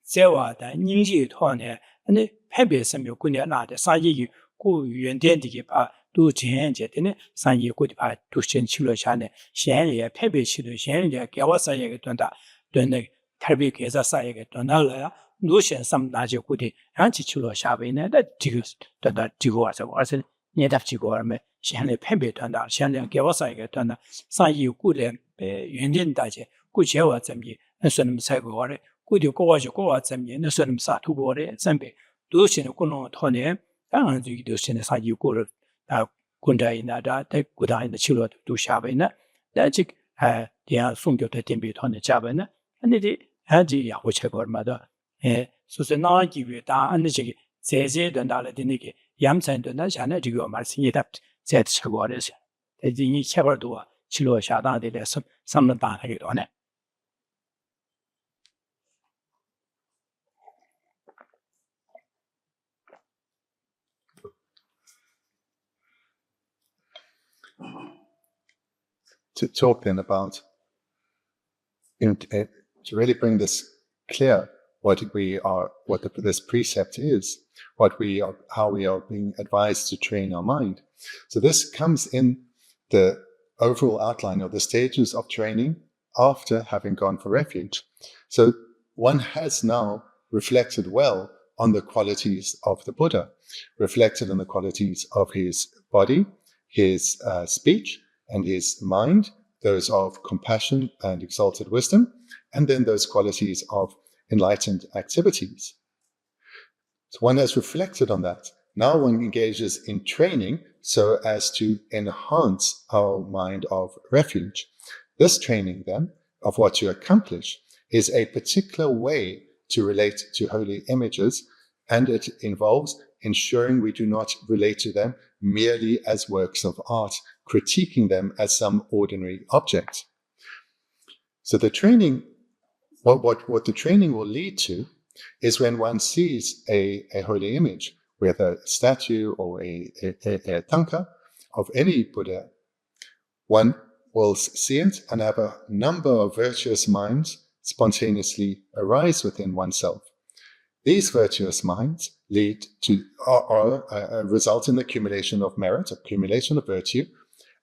Zewa, the Niji Tone, and the Pebble some Yukunia, the Sanji, Gu Yuan Dendipa, do change it in Sanji good part to Chilo Shane, Shelia, Pebble Chilu, Shelia, Kawasaki, Dunda, Tabik as a Saga, Donala. Lucian some large goody, anti-chulo shabin, that jiggles that jigos was a net of jigorme, Shanley Pembe turned out, Shanley Gavasai turned out, San Yu good Yundin Daje, good Jewa Zambi, and Sunum Sagore, good you go as you go at Zambi, and Sunum Satu Gore, Zambi, Lucian Kuno Tony, and the Lucian San Yu good Gunda in that, take good in the chilo to shabin, that jig had the Fungo to Timby on the Jabin, and it had the which I got mother. So the non give you down and the jig says it and all the niggy. Yamsen to Nashana to go marching it up, said Chagores. The Dini Chavadua, Chilo Shada did some of the on it.
To talk then about, to really bring this clear, this precept is, how we are being advised to train our mind. So this comes in the overall outline of the stages of training after having gone for refuge. So one has now reflected well on the qualities of the Buddha, reflected on the qualities of his body, his speech, and his mind, those of compassion and exalted wisdom, and then those qualities of enlightened activities. So one has reflected on that. Now one engages in training so as to enhance our mind of refuge. This training then, of what you accomplish, is a particular way to relate to holy images, and it involves ensuring we do not relate to them merely as works of art, critiquing them as some ordinary object. So the training, what the training will lead to is when one sees a holy image, whether a statue or a tanka of any Buddha, one will see it and have a number of virtuous minds spontaneously arise within oneself. These virtuous minds lead to or result in the accumulation of merit, accumulation of virtue,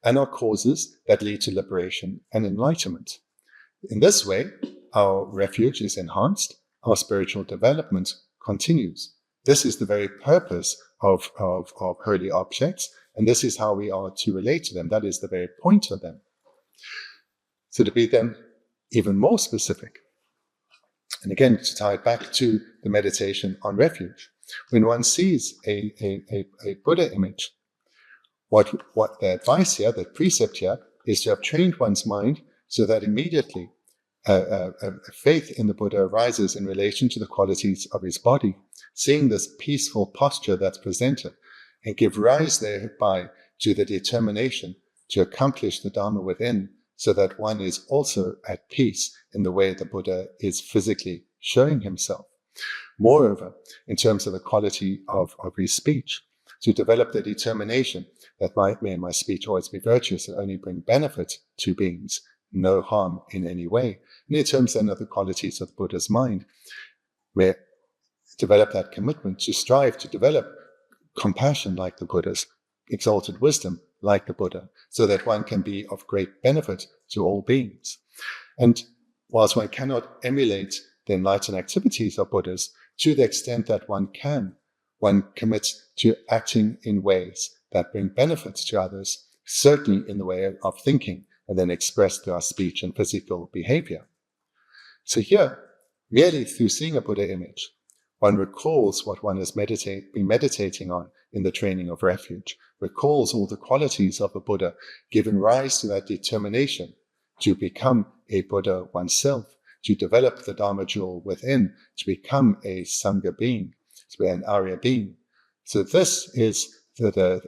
and are causes that lead to liberation and enlightenment. In this way, our refuge is enhanced, our spiritual development continues. This is the very purpose of holy objects, and this is how we are to relate to them. That is the very point of them. So to be then even more specific, and again, to tie it back to the meditation on refuge, when one sees a Buddha image, what the advice here, the precept here, is to have trained one's mind so that immediately a faith in the Buddha arises in relation to the qualities of his body, seeing this peaceful posture that's presented, and give rise thereby to the determination to accomplish the Dharma within, so that one is also at peace in the way the Buddha is physically showing himself. Moreover, in terms of the quality of his speech, to develop the determination that may my speech always be virtuous and only bring benefit to beings, no harm in any way. And in terms then of the qualities of the Buddha's mind, we develop that commitment to strive to develop compassion like the Buddha's, exalted wisdom like the Buddha, so that one can be of great benefit to all beings. And whilst one cannot emulate the enlightened activities of Buddhas, to the extent that one can, one commits to acting in ways that bring benefits to others, certainly in the way of thinking, and then expressed through our speech and physical behavior. So here, merely through seeing a Buddha image, one recalls what one has been meditating on in the training of refuge, recalls all the qualities of the Buddha, giving rise to that determination to become a Buddha oneself, to develop the Dharma jewel within, to become a Sangha being, to be an Arya being. So this is the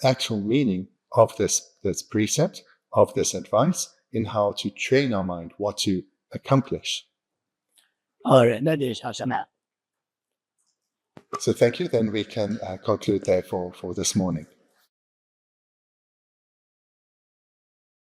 actual meaning of this precept, of this advice, in how to train our mind, what to accomplish. So thank you. Then we can conclude there for this morning.